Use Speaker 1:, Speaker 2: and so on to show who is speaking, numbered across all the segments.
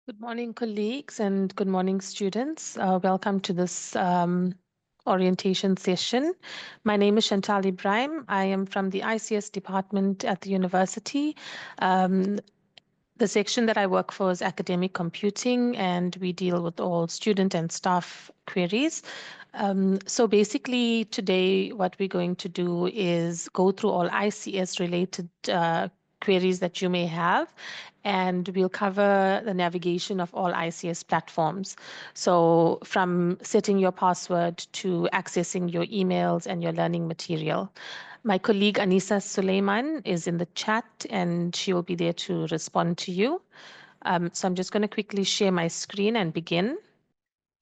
Speaker 1: Good morning, colleagues, and good morning, students. Welcome to this orientation session. My name is Chantal Ibrahim. I am from the ICS department at the university. Um, the section that I work for is academic computing, and we deal with all student and staff queries. So basically, today, what we're going to do is go through all ICS related queries that you may have, and we'll cover the navigation of all ICS platforms. So from setting your password to accessing your emails and your learning material. My colleague Anisa Suleiman is in the chat and she will be there to respond to you. So I'm just going to quickly share my screen and begin.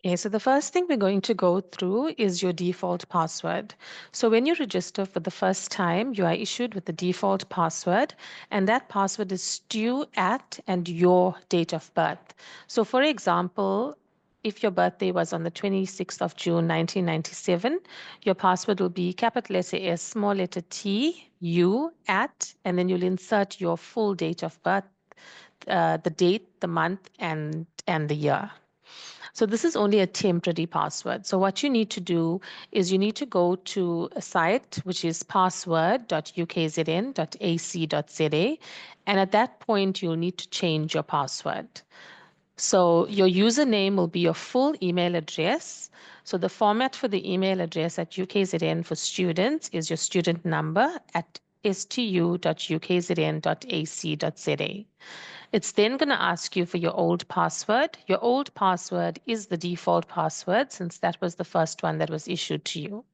Speaker 1: Okay, so the first thing we're going to go through is your default password. So when you register for the first time, you are issued with the default password, and that password is stu at and your date of birth. So for example, if your birthday was on the 26th of June, 1997, your password will be capital letter S, small letter T, U, at, and then you'll insert your full date of birth, the date, the month, and the year. So this is only a temporary password. So what you need to do is you need to go to a site which is password.ukzn.ac.za. And at that point, you'll need to change your password. So your username will be your full email address. So the format for the email address at UKZN for students is your student number at stu.ukzn.ac.za. It's then going to ask you for your old password. Your old password is the default password since that was the first one that was issued to you.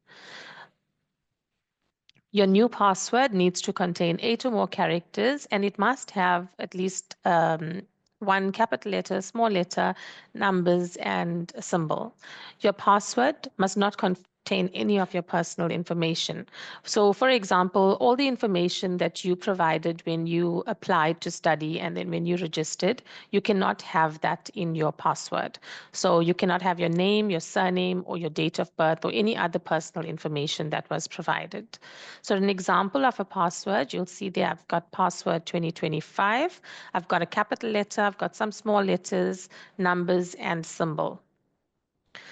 Speaker 1: Your new password needs to contain 8 or more characters, and it must have at least one capital letter, small letter, numbers, and a symbol. Your password must not contain any of your personal information. So, for example, all the information that you provided when you applied to study and then when you registered, you cannot have that in your password. So, you cannot have your name, your surname, or your date of birth, or any other personal information that was provided. So, an example of a password, you'll see there I've got password 2025. I've got a capital letter, I've got some small letters, numbers, and symbol.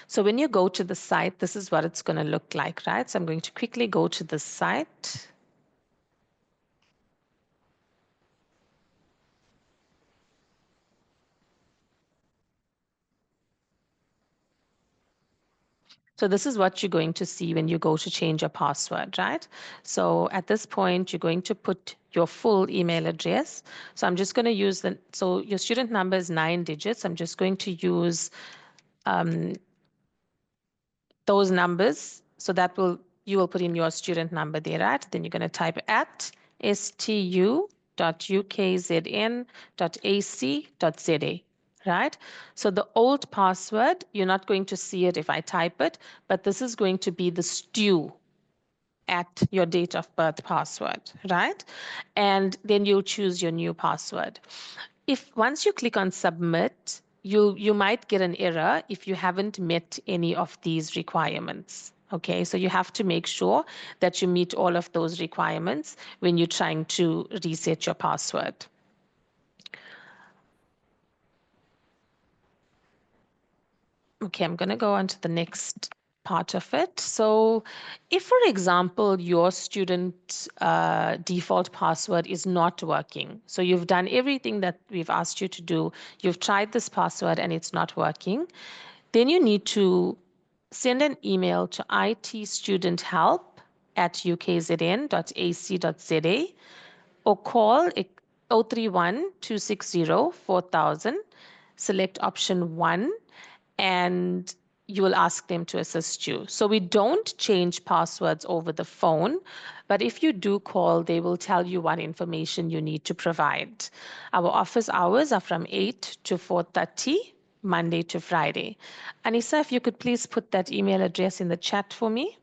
Speaker 1: So when you go to the site, this is what it's going to look like, right? So I'm going to quickly go to the site. So this is what you're going to see when you go to change your password, right? So at this point, you're going to put your full email address. So I'm just going to use so your student number is 9 digits. I'm just going to use those numbers. So you will put in your student number there, right? Then you're going to type at stu.ukzn.ac.za, right? So the old password, you're not going to see it if I type it, but this is going to be the stu at your date of birth password, right? And then you'll choose your new password. If once you click on submit, you might get an error if you haven't met any of these requirements. Okay, so you have to make sure that you meet all of those requirements when you're trying to reset your password. Okay, I'm going to go on to the next part of it. So if, for example, your student default password is not working, so you've done everything that we've asked you to do, you've tried this password and it's not working, then you need to send an email to itstudenthelp@ukzn.ac.za or call 031-260-4000, select option 1, and you will ask them to assist you. So we don't change passwords over the phone, but if you do call, they will tell you what information you need to provide. Our office hours are from 8 to 4:30, Monday to Friday. Anissa, if you could please put that email address in the chat for me.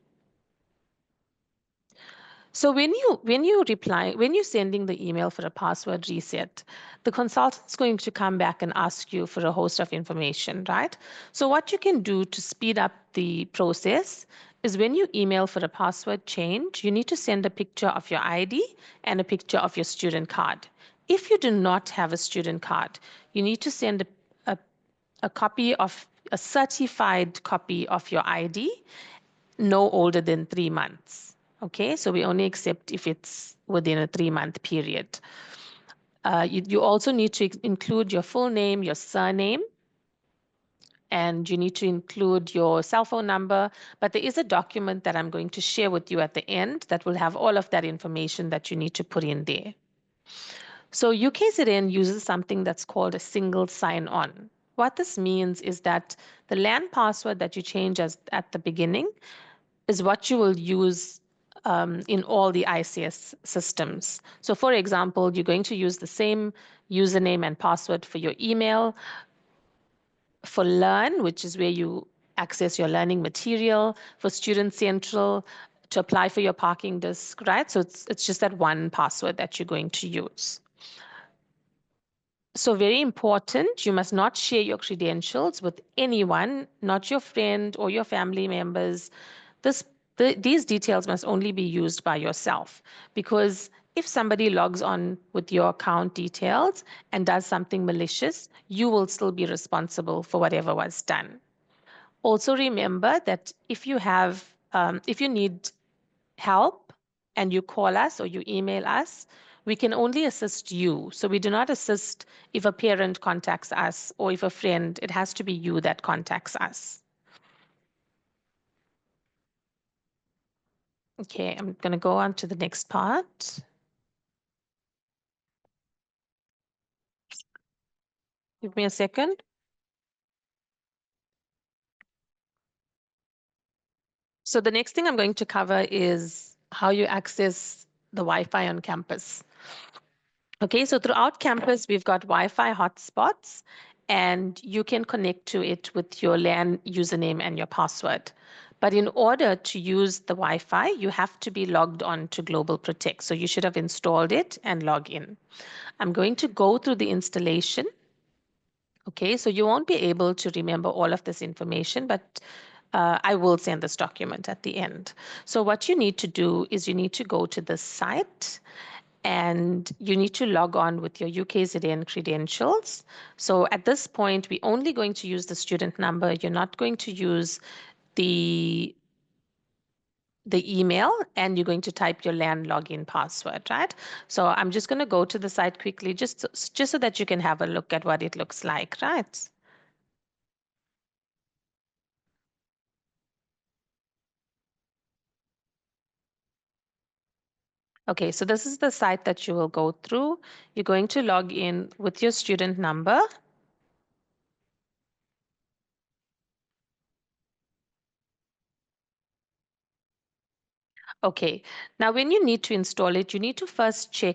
Speaker 1: So when you're sending the email for a password reset, the consultant's going to come back and ask you for a host of information, right? So what you can do to speed up the process is when you email for a password change, you need to send a picture of your ID and a picture of your student card. If you do not have a student card, you need to send a certified copy of your ID, no older than 3 months. Okay, so we only accept if it's within a 3-month period. You also need to include your full name, your surname, and you need to include your cell phone number. But there is a document that I'm going to share with you at the end that will have all of that information that you need to put in there. So UKZN uses something that's called a single sign-on. What this means is that the LAN password that you change at the beginning is what you will use in all the ICS systems. So for example, you're going to use the same username and password for your email, for Learn, which is where you access your learning material, for Student Central, to apply for your parking disc, right? So it's just that one password that you're going to use. So very important, you must not share your credentials with anyone, not your friend or your family members. These details must only be used by yourself, because if somebody logs on with your account details and does something malicious, you will still be responsible for whatever was done. Also remember that if you need help and you call us or you email us, we can only assist you. So we do not assist if a parent contacts us or if a friend. It has to be you that contacts us. Okay, I'm going to go on to the next part. Give me a second. So the next thing I'm going to cover is how you access the Wi-Fi on campus. Okay, so throughout campus, we've got Wi-Fi hotspots, and you can connect to it with your LAN username and your password. But in order to use the Wi-Fi, you have to be logged on to Global Protect. So you should have installed it and log in. I'm going to go through the installation. Okay, so you won't be able to remember all of this information, but I will send this document at the end. So what you need to do is you need to go to the site and you need to log on with your UKZN credentials. So at this point, we're only going to use the student number. You're not going to use the email, and you're going to type your LAN login password, right? So I'm just going to go to the site quickly, just so that you can have a look at what it looks like, right? Okay, so this is the site that you will go through. You're going to log in with your student number. Okay, now when you need to install it, you need to first check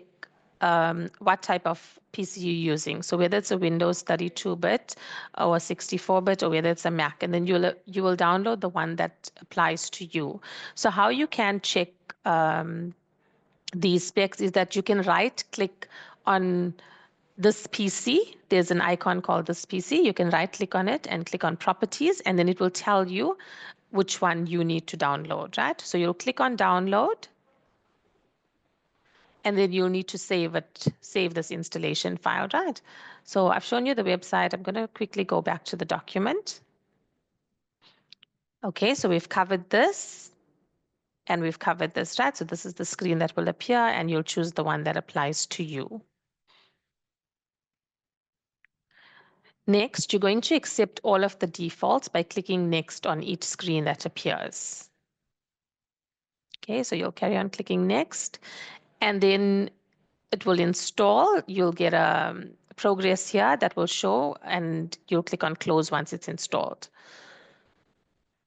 Speaker 1: what type of PC you're using. So whether it's a Windows 32-bit or 64-bit, or whether it's a Mac, and then you will download the one that applies to you. So how you can check these specs is that you can right click on this PC. There's an icon called this PC. You can right click on it and click on properties, and then it will tell you which one you need to download, right? So you'll click on download, and then you'll need to save this installation file, right? So I've shown you the website. I'm going to quickly go back to the document. Okay, so we've covered this and we've covered this, right? So this is the screen that will appear, and you'll choose the one that applies to you. Next, you're going to accept all of the defaults by clicking next on each screen that appears. Okay, so you'll carry on clicking next, and then it will install. You'll get a progress here that will show, and you'll click on close once it's installed.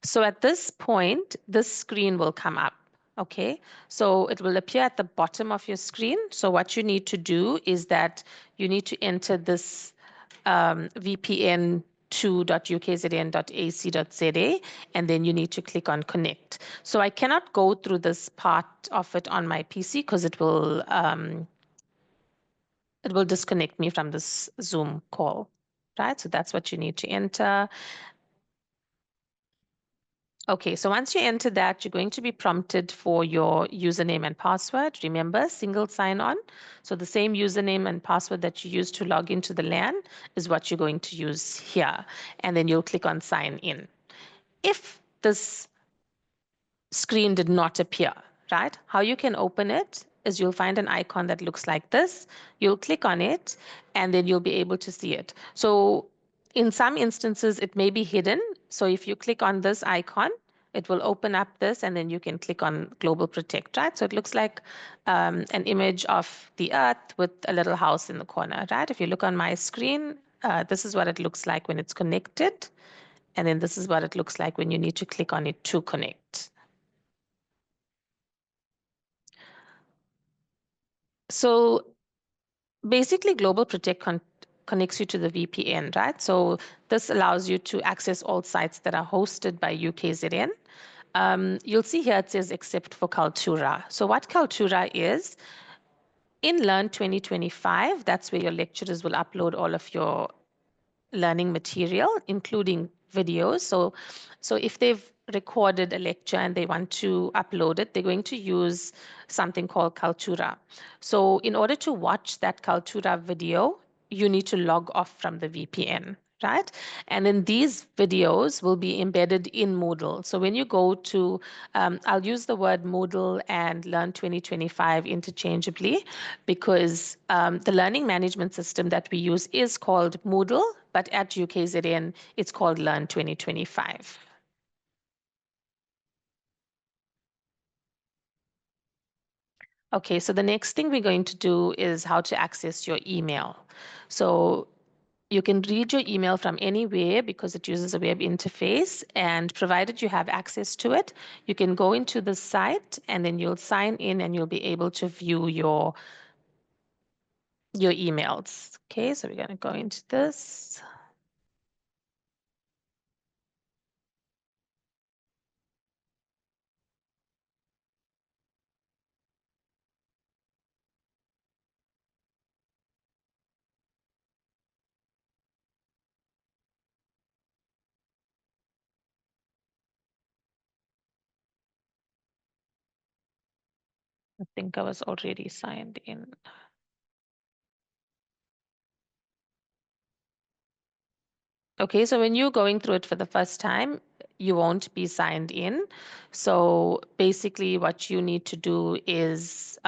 Speaker 1: So at this point, this screen will come up. Okay, so it will appear at the bottom of your screen. So what you need to do is that you need to enter this VPN 2.ukzn.ac.za, and then you need to click on connect. So I cannot go through this part of it on my PC because it will disconnect me from this Zoom call, right? So that's what you need to enter. Okay, so once you enter that, you're going to be prompted for your username and password. Remember, single sign-on. So the same username and password that you use to log into the LAN is what you're going to use here. And then you'll click on sign in. If this screen did not appear, right? How you can open it is you'll find an icon that looks like this. You'll click on it and then you'll be able to see it. So in some instances, it may be hidden. So if you click on this icon, it will open up this and then you can click on Global Protect, right? So it looks like an image of the Earth with a little house in the corner, right? If you look on my screen, this is what it looks like when it's connected. And then this is what it looks like when you need to click on it to connect. So basically, Global Protect connects you to the VPN, right? So this allows you to access all sites that are hosted by UKZN. You'll see here it says except for Kaltura. So what Kaltura is, in Learn 2025, that's where your lecturers will upload all of your learning material, including videos. So if they've recorded a lecture and they want to upload it, they're going to use something called Kaltura. So in order to watch that Kaltura video, you need to log off from the VPN, right? And then these videos will be embedded in Moodle. So when you go to, I'll use the word Moodle and Learn 2025 interchangeably because the learning management system that we use is called Moodle, but at UKZN, it's called Learn 2025. Okay, so the next thing we're going to do is how to access your email. So you can read your email from anywhere because it uses a web interface, and provided you have access to it, you can go into the site and then you'll sign in and you'll be able to view your emails. Okay, so we're going to go into this. I think I was already signed in. Okay, so when you're going through it for the first time, you won't be signed in. So basically, what you need to do is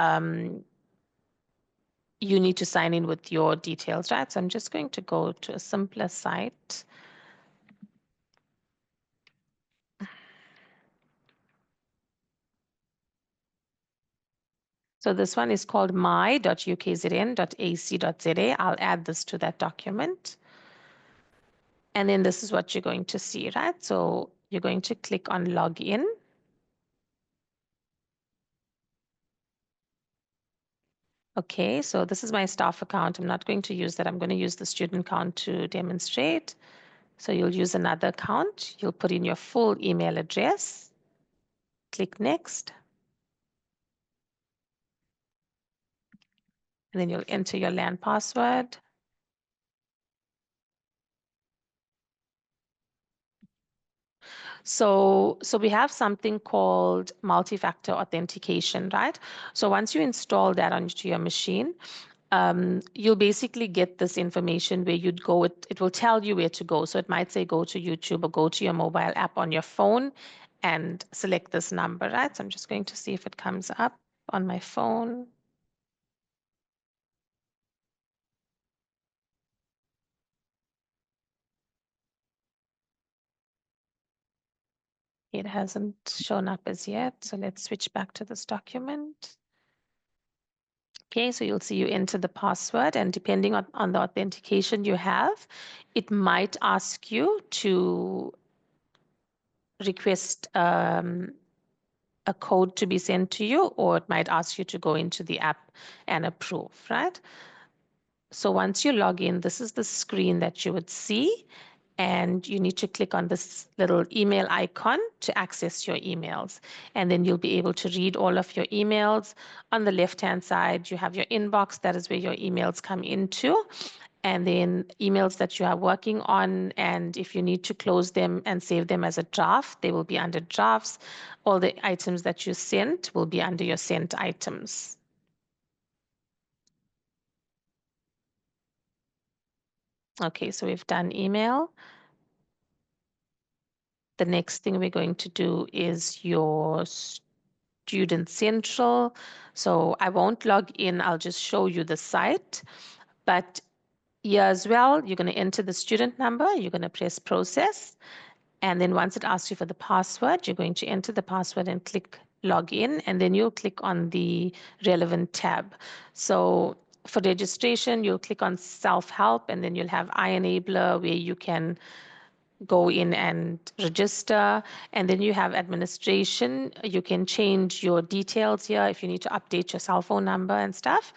Speaker 1: you need to sign in with your details, right? So I'm just going to go to a simpler site. So this one is called my.ukzn.ac.za. I'll add this to that document. And then this is what you're going to see, right? So you're going to click on login. Okay, so this is my staff account. I'm not going to use that. I'm going to use the student account to demonstrate. So you'll use another account. You'll put in your full email address. Click next. And then you'll enter your LAN password. So we have something called multi-factor authentication, right? So once you install that onto your machine, you'll basically get this information where you'd go, it will tell you where to go. So it might say go to YouTube or go to your mobile app on your phone and select this number, right? So I'm just going to see if it comes up on my phone. It hasn't shown up as yet. So let's switch back to this document. Okay, so you'll see you enter the password, and depending on the authentication you have, it might ask you to request a code to be sent to you, or it might ask you to go into the app and approve, right? So once you log in, this is the screen that you would see, and you need to click on this little email icon to access your emails. And then you'll be able to read all of your emails. On the left-hand side, you have your inbox. That is where your emails come into. and then emails that you are working on. And if you need to close them and save them as a draft, they will be under drafts. All the items that you sent will be under your sent items. Okay, so we've done email. The next thing we're going to do is your Student Central. So I won't log in, I'll just show you the site. But here as well, you're going to enter the student number, you're going to press process. And then once it asks you for the password, you're going to enter the password and click login, and then you'll click on the relevant tab. So for registration, you'll click on self-help, and then you'll have iEnabler where you can go in and register. And then you have administration. You can change your details here if you need to update your cell phone number and stuff.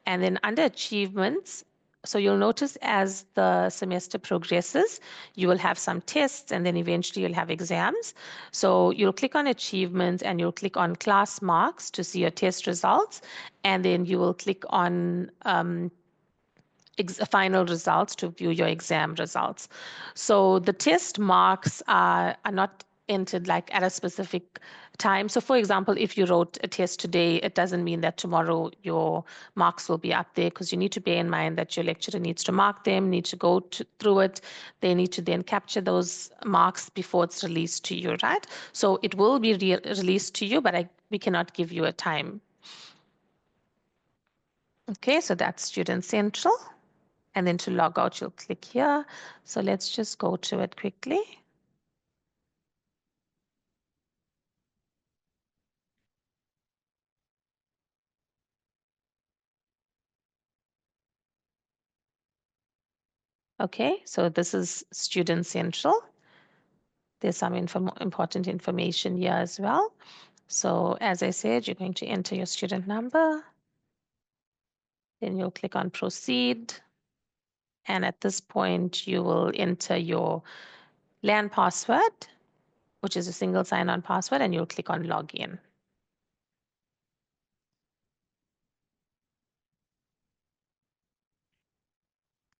Speaker 1: And then under achievements, so you'll notice as the semester progresses, you will have some tests and then eventually you'll have exams. So you'll click on achievements and you'll click on class marks to see your test results. And then you will click on final results to view your exam results. So the test marks are not entered like at a specific time. So for example, if you wrote a test today, it doesn't mean that tomorrow your marks will be up there, because you need to bear in mind that your lecturer needs to mark them, need to go through it. They need to then capture those marks before it's released to you, right? So it will be released to you, but we cannot give you a time. Okay, so that's Student Central. And then to log out, you'll click here. So let's just go to it quickly. Okay, so this is Student Central. There's some important information here as well. So as I said, you're going to enter your student number. Then you'll click on proceed. And at this point, you will enter your LAN password, which is a single sign-on password, and you'll click on login.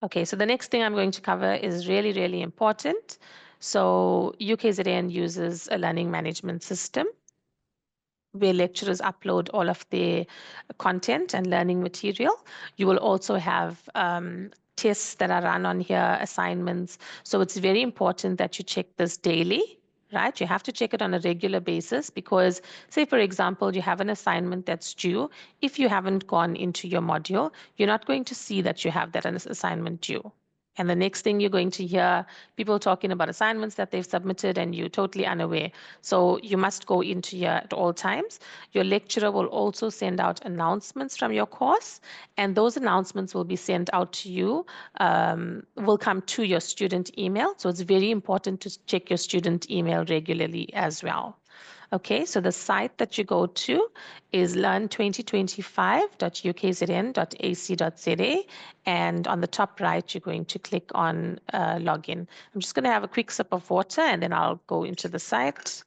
Speaker 1: Okay, so the next thing I'm going to cover is really, really important. So UKZN uses a learning management system where lecturers upload all of their content and learning material. You will also have tests that are run on here, assignments. So it's very important that you check this daily, right? You have to check it on a regular basis because, say, for example, you have an assignment that's due. If you haven't gone into your module, you're not going to see that you have that assignment due. And the next thing you're going to hear people talking about assignments that they've submitted and you're totally unaware. So you must go into here at all times. Your lecturer will also send out announcements from your course, and those announcements will be sent out to you, will come to your student email. So it's very important to check your student email regularly as well. Okay, so the site that you go to is learn2025.ukzn.ac.za, and on the top right, you're going to click on login. I'm just going to have a quick sip of water and then I'll go into the site.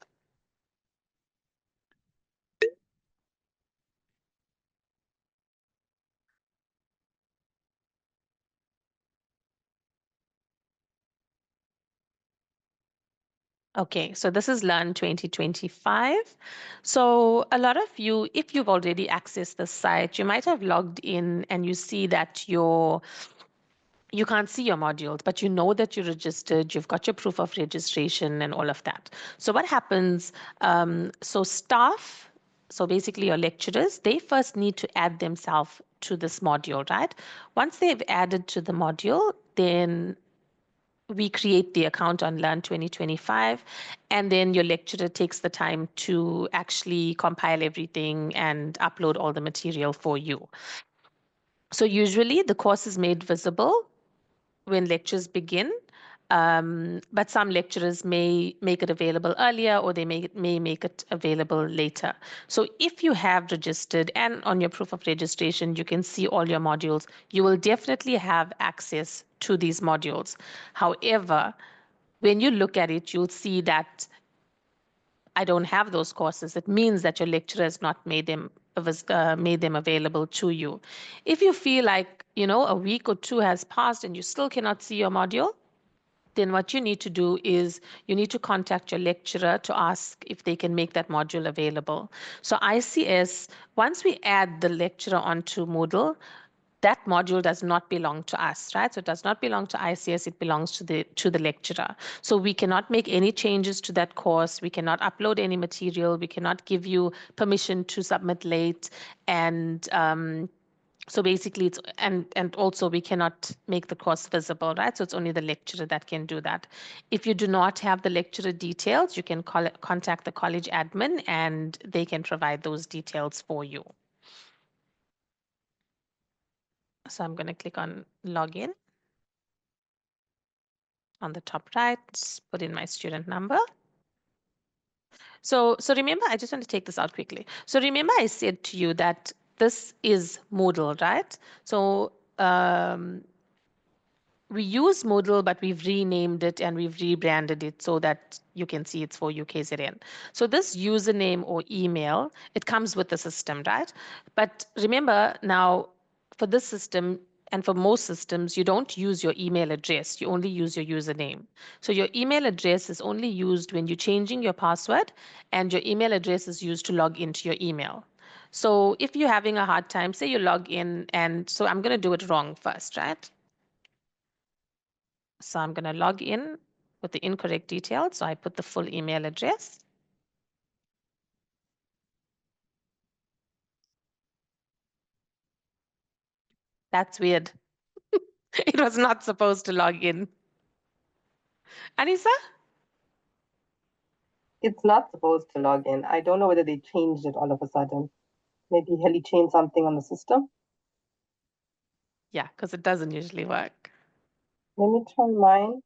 Speaker 1: Okay, so this is Learn 2025. So a lot of you, if you've already accessed the site, you might have logged in and you see that you can't see your modules, but you know that you're registered, you've got your proof of registration and all of that. So what happens, so staff, so basically your lecturers, they first need to add themselves to this module, right? Once they've added to the module, then we create the account on Learn 2025, and then your lecturer takes the time to actually compile everything and upload all the material for you. So usually the course is made visible when lectures begin, but some lecturers may make it available earlier or they may make it available later. So if you have registered and on your proof of registration, you can see all your modules, you will definitely have access to these modules. However, when you look at it, you'll see that I don't have those courses, it means that your lecturer has not made them available to you. If you feel like, a week or two has passed and you still cannot see your module, then what you need to do is you need to contact your lecturer to ask if they can make that module available. So ICS, once we add the lecturer onto Moodle, that module does not belong to us, right? So it does not belong to ICS, it belongs to the lecturer. So we cannot make any changes to that course, we cannot upload any material, we cannot give you permission to submit late, and so basically it's and also we cannot make the course visible, right? So it's only the lecturer that can do that. If you do not have the lecturer details, you can contact the college admin and they can provide those details for you. So I'm going to click on login on the top right, put in my student number. So remember, I just want to take this out quickly. So remember I said to you that this is Moodle, right? So we use Moodle, but we've renamed it and we've rebranded it so that you can see it's for UKZN. So this username or email, it comes with the system, right? But remember now, for this system and for most systems, you don't use your email address. You only use your username. So your email address is only used when you're changing your password, and your email address is used to log into your email. So if you're having a hard time, say you log in, and so I'm going to do it wrong first, right? So I'm going to log in with the incorrect details. So I put the full email address. That's weird. It was not supposed to log in. Anissa?
Speaker 2: It's not supposed to log in. I don't know whether they changed it all of a sudden. Maybe Heli changed something on the system.
Speaker 1: Yeah, because it doesn't usually work.
Speaker 2: Let me try mine.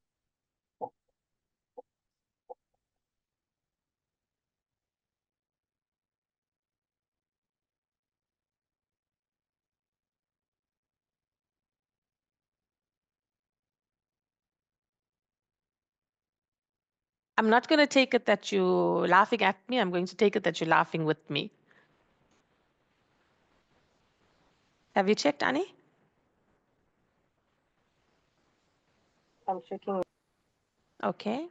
Speaker 1: I'm not going to take it that you're laughing at me. I'm going to take it that you're laughing with me. Have you checked, Annie?
Speaker 2: I'm checking.
Speaker 1: Okay.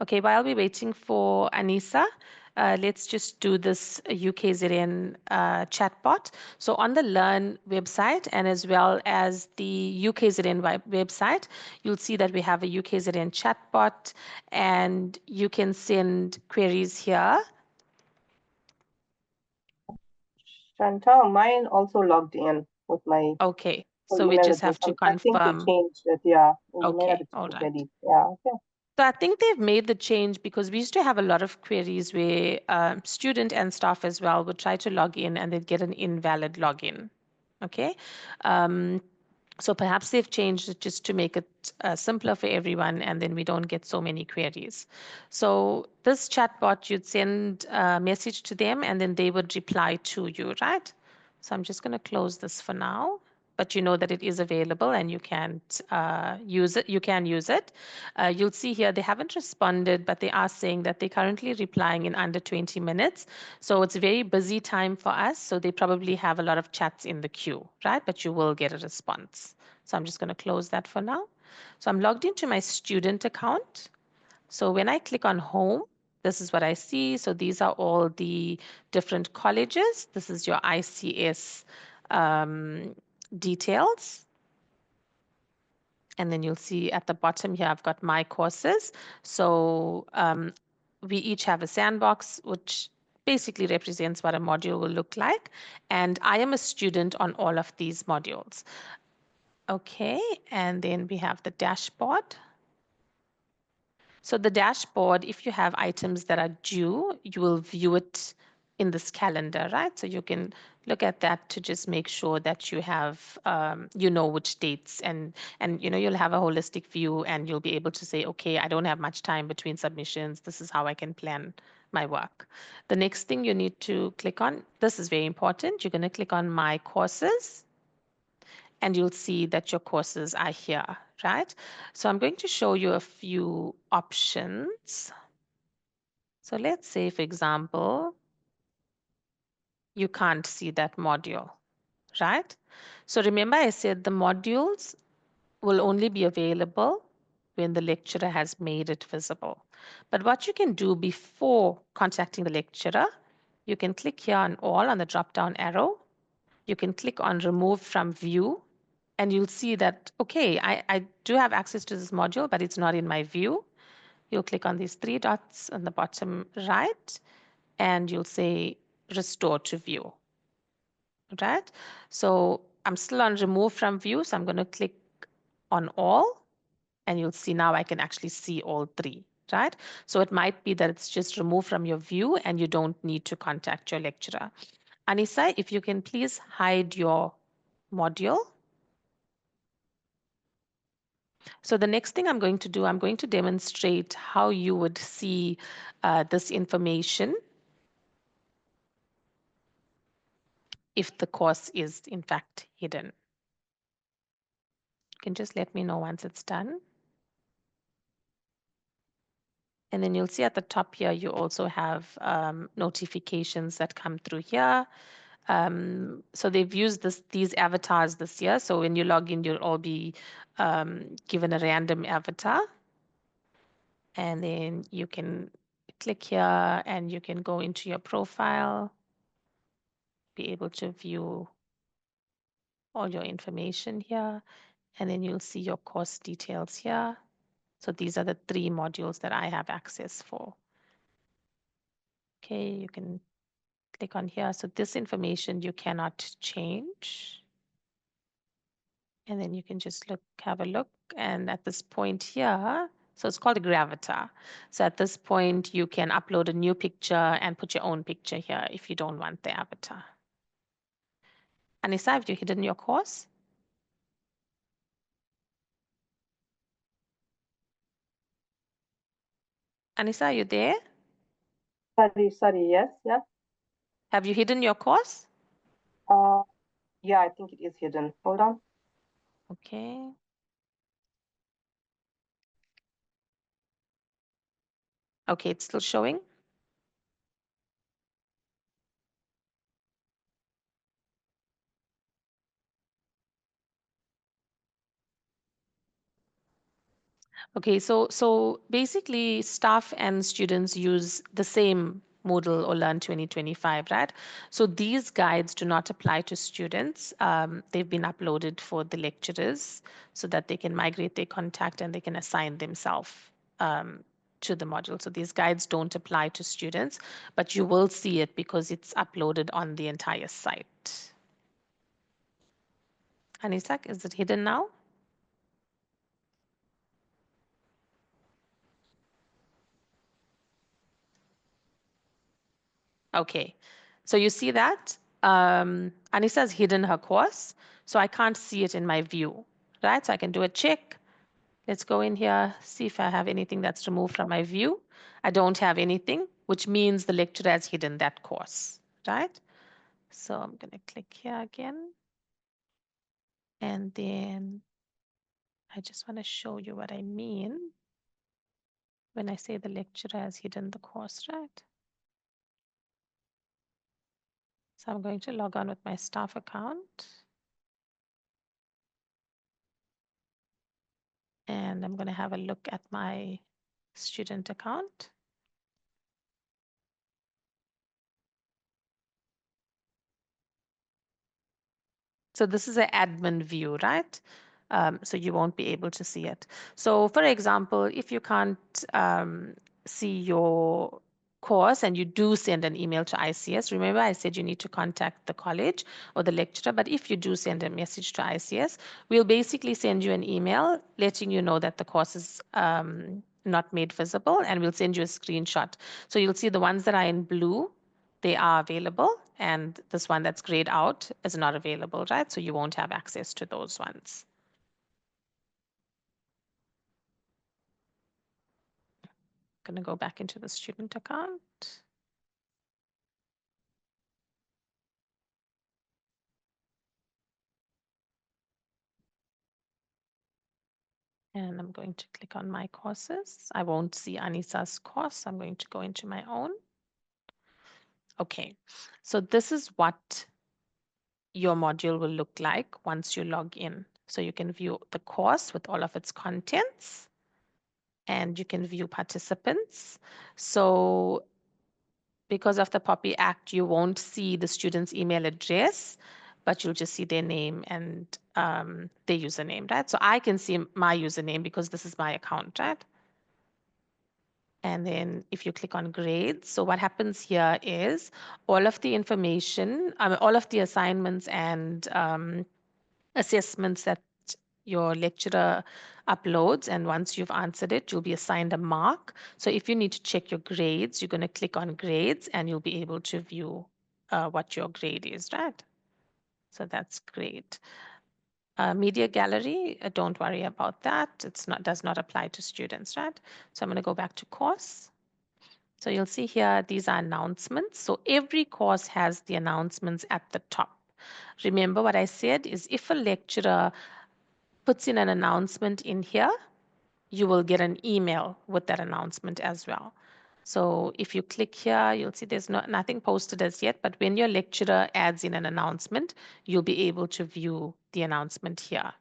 Speaker 1: Okay, while we're waiting for Anissa, let's just do this UKZN chatbot. So on the Learn website and as well as the UKZN website, you'll see that we have a UKZN chatbot and you can send queries here.
Speaker 2: Chantal, mine also logged in with my
Speaker 1: Okay, so we
Speaker 2: email
Speaker 1: just
Speaker 2: address.
Speaker 1: have to
Speaker 2: I think they
Speaker 1: confirm.
Speaker 2: changed it. Yeah, you may have
Speaker 1: Okay,
Speaker 2: to check
Speaker 1: all
Speaker 2: it,
Speaker 1: right.
Speaker 2: Betty. Yeah, okay.
Speaker 1: So I think they've made the change because we used to have a lot of queries where student and staff as well would try to log in and they'd get an invalid login. Okay. Um, so perhaps they've changed it just to make it simpler for everyone and then we don't get so many queries. So this chatbot, you'd send a message to them and then they would reply to you, right? So I'm just going to close this for now, but you know that it is available and you can't use it. You can use it. You'll see here they haven't responded, but they are saying that they're currently replying in under 20 minutes. So it's a very busy time for us. So they probably have a lot of chats in the queue, right? But you will get a response. So I'm just going to close that for now. So I'm logged into my student account. So when I click on home, this is what I see. So these are all the different colleges. This is your ICS details. And then you'll see at the bottom here, I've got my courses. So we each have a sandbox, which basically represents what a module will look like. And I am a student on all of these modules. Okay, and then we have the dashboard. So the dashboard, if you have items that are due, you will view it in this calendar, right? So you can look at that to just make sure that you have, you know, which dates and you know, you'll have a holistic view and you'll be able to say, okay, I don't have much time between submissions. This is how I can plan my work. The next thing you need to click on, this is very important. You're going to click on my courses. and you'll see that your courses are here, right? So I'm going to show you a few options. So let's say, for example, you can't see that module, right? So remember I said the modules will only be available when the lecturer has made it visible. But what you can do before contacting the lecturer, you can click here on all on the drop-down arrow. You can click on remove from view, and you'll see that, okay, I do have access to this module, but it's not in my view. You'll click on these three dots on the bottom right, and you'll say restore to view, right? So I'm still on remove from view, so I'm going to click on all, and you'll see now I can actually see all three, right? So it might be that it's just removed from your view and you don't need to contact your lecturer. Anissa, if you can please hide your module. So the next thing I'm going to do, I'm going to demonstrate how you would see this information if the course is in fact hidden. You can just let me know once it's done. And then you'll see at the top here, you also have notifications that come through here. So they've used these avatars this year. So when you log in, you'll all be given a random avatar. And then you can click here and you can go into your profile, be able to view all your information here. And then you'll see your course details here. So these are the 3 modules that I have access for. Okay, you can click on here. So this information you cannot change. And then you can just have a look. And at this point here, so it's called a gravatar. So at this point, you can upload a new picture and put your own picture here if you don't want the avatar. Anissa, have you hidden your course? Anissa, are you there?
Speaker 2: Sorry, yes, yeah.
Speaker 1: Have you hidden your course?
Speaker 2: Yeah, I think it is hidden. Hold on.
Speaker 1: Okay. Okay, it's still showing. Okay, so basically staff and students use the same Moodle or Learn 2025, right? So these guides do not apply to students. They've been uploaded for the lecturers so that they can migrate their contact and they can assign themselves to the module. So these guides don't apply to students, but you will see it because it's uploaded on the entire site. Anisak, is it hidden now? Okay, so you see that Anissa has hidden her course, so I can't see it in my view, right? So I can do a check. Let's go in here, see if I have anything that's removed from my view. I don't have anything, which means the lecturer has hidden that course, right? So I'm going to click here again. And then I just want to show you what I mean when I say the lecturer has hidden the course, right? So I'm going to log on with my staff account. And I'm going to have a look at my student account. So this is an admin view, right? So you won't be able to see it. So for example, if you can't see your course and you do send an email to ICS, remember I said you need to contact the college or the lecturer, but if you do send a message to ICS, we'll basically send you an email letting you know that the course is not made visible, and we'll send you a screenshot. So you'll see the ones that are in blue, they are available, and this one that's grayed out is not available, right? So you won't have access to those ones. Going to go back into the student account. And I'm going to click on my courses. I won't see Anisa's course. I'm going to go into my own. Okay, so this is what your module will look like once you log in. So you can view the course with all of its contents, and you can view participants. So because of the POPI Act, you won't see the student's email address, but you'll just see their name and their username, right? So I can see my username because this is my account, right? And then if you click on grades, so what happens here is all of the information, all of the assignments and assessments that your lecturer uploads, and once you've answered it, you'll be assigned a mark. So if you need to check your grades, you're going to click on grades and you'll be able to view what your grade is, right? So that's great. Media gallery, don't worry about that. It's not does not apply to students, right? So I'm going to go back to course. So you'll see here, these are announcements. So every course has the announcements at the top. Remember what I said is if a lecturer puts in an announcement in here, you will get an email with that announcement as well. So if you click here, you'll see there's nothing posted as yet, but when your lecturer adds in an announcement, you'll be able to view the announcement here.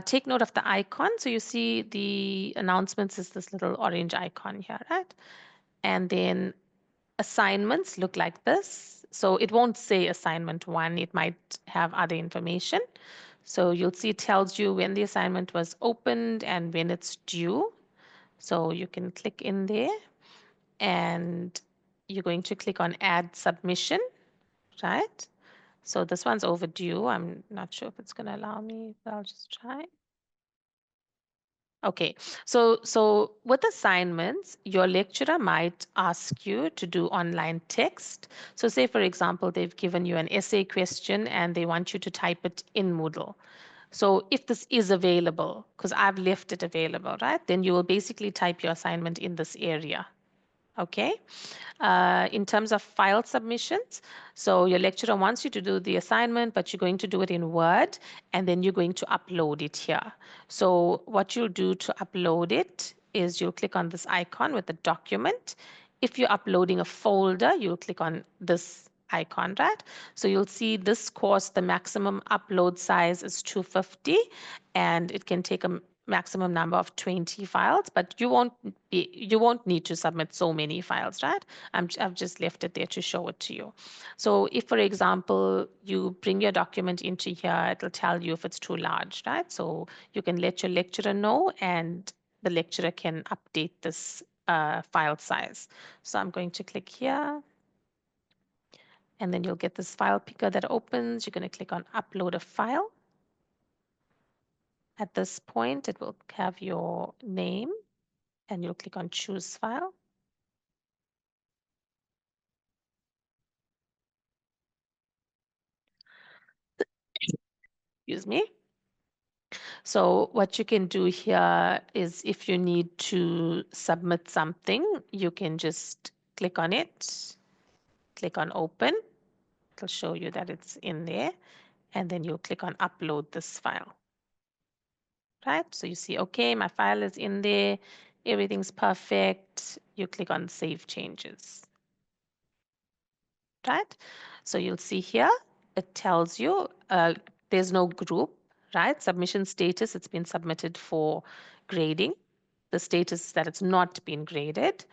Speaker 1: Take note of the icon. So you see the announcements is this little orange icon here, right? And then assignments look like this. So it won't say assignment 1. It might have other information. So you'll see it tells you when the assignment was opened and when it's due. So you can click in there and you're going to click on add submission, right? So this one's overdue. I'm not sure if it's going to allow me, but I'll just try. Okay, so with assignments, your lecturer might ask you to do online text. So say, for example, they've given you an essay question and they want you to type it in Moodle. So if this is available, because I've left it available, right, then you will basically type your assignment in this area. Okay. In terms of file submissions, so your lecturer wants you to do the assignment, but you're going to do it in Word, and then you're going to upload it here. So what you'll do to upload it is you'll click on this icon with the document. If you're uploading a folder, you'll click on this icon, right? So you'll see this course, the maximum upload size is 250, and it can take a maximum number of 20 files, but you won't need to submit so many files, right? I've just left it there to show it to you. So if, for example, you bring your document into here, it'll tell you if it's too large, right? So you can let your lecturer know and the lecturer can update this file size. So I'm going to click here and then you'll get this file picker that opens. You're going to click on upload a file. At this point, it will have your name and you'll click on choose file. Excuse me. So what you can do here is if you need to submit something, you can just click on it, click on open. It'll show you that it's in there. And then you'll click on upload this file. Right? So you see, okay, my file is in there. Everything's perfect. You click on save changes. Right? So you'll see here, it tells you there's no group, right? Submission status, it's been submitted for grading. The status that it's not been graded.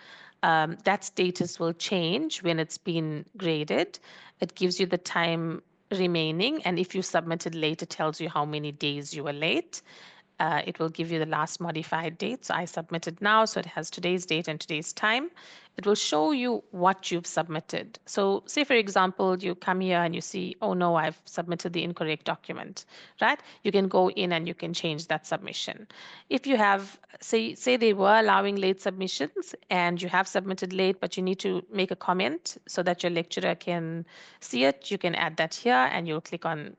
Speaker 1: That status will change when it's been graded. It gives you the time remaining, and if you submitted late, it tells you how many days you were late. It will give you the last modified date. So I submitted now, so it has today's date and today's time. It will show you what you've submitted. So say, for example, you come here and you see, oh no, I've submitted the incorrect document, right? You can go in and you can change that submission. If you have, say they were allowing late submissions and you have submitted late, but you need to make a comment so that your lecturer can see it, you can add that here and you'll click on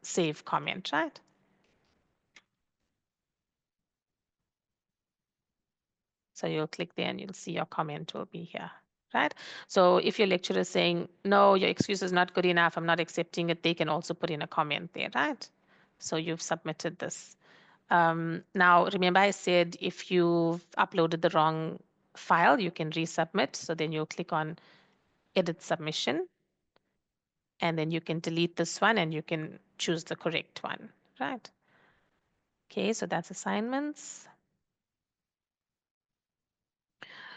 Speaker 1: save comment, right? So you'll click there and you'll see your comment will be here, right? So if your lecturer is saying, no, your excuse is not good enough, I'm not accepting it, they can also put in a comment there, right? So you've submitted this. Now, remember I said if you've uploaded the wrong file, you can resubmit. So then you'll click on edit submission, and then you can delete this one and you can choose the correct one, right? Okay, so that's assignments.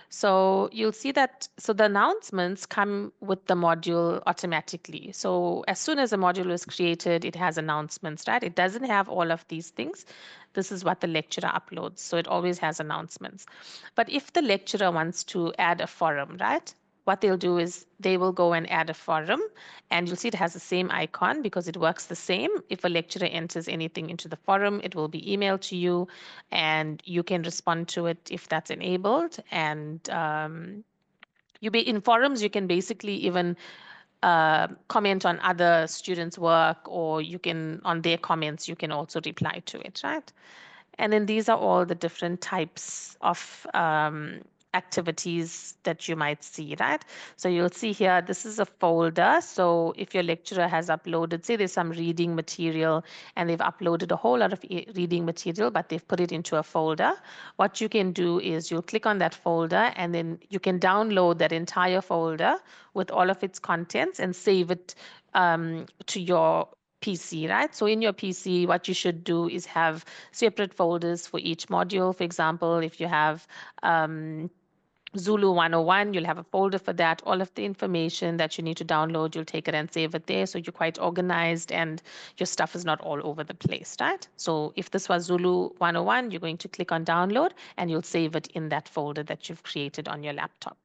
Speaker 1: So you'll see that, so the announcements come with the module automatically. So as soon as a module is created, it has announcements, right? It doesn't have all of these things. This is what the lecturer uploads. So it always has announcements. But if the lecturer wants to add a forum, right? What they'll do is they will go and add a forum, and you'll see it has the same icon because it works the same. If a lecturer enters anything into the forum, it will be emailed to you, and you can respond to it if that's enabled. And in forums, you can basically even comment on other students' work, or you can, on their comments, you can also reply to it, right? And then these are all the different types of activities that you might see, right? So you'll see here, this is a folder. So if your lecturer has uploaded, say there's some reading material and they've uploaded a whole lot of reading material, but they've put it into a folder. What you can do is you'll click on that folder and then you can download that entire folder with all of its contents and save it to your PC, right? So in your PC, what you should do is have separate folders for each module. For example, if you have Zulu 101, you'll have a folder for that. All of the information that you need to download, you'll take it and save it there. So you're quite organized and your stuff is not all over the place, right? So if this was Zulu 101, you're going to click on download and you'll save it in that folder that you've created on your laptop.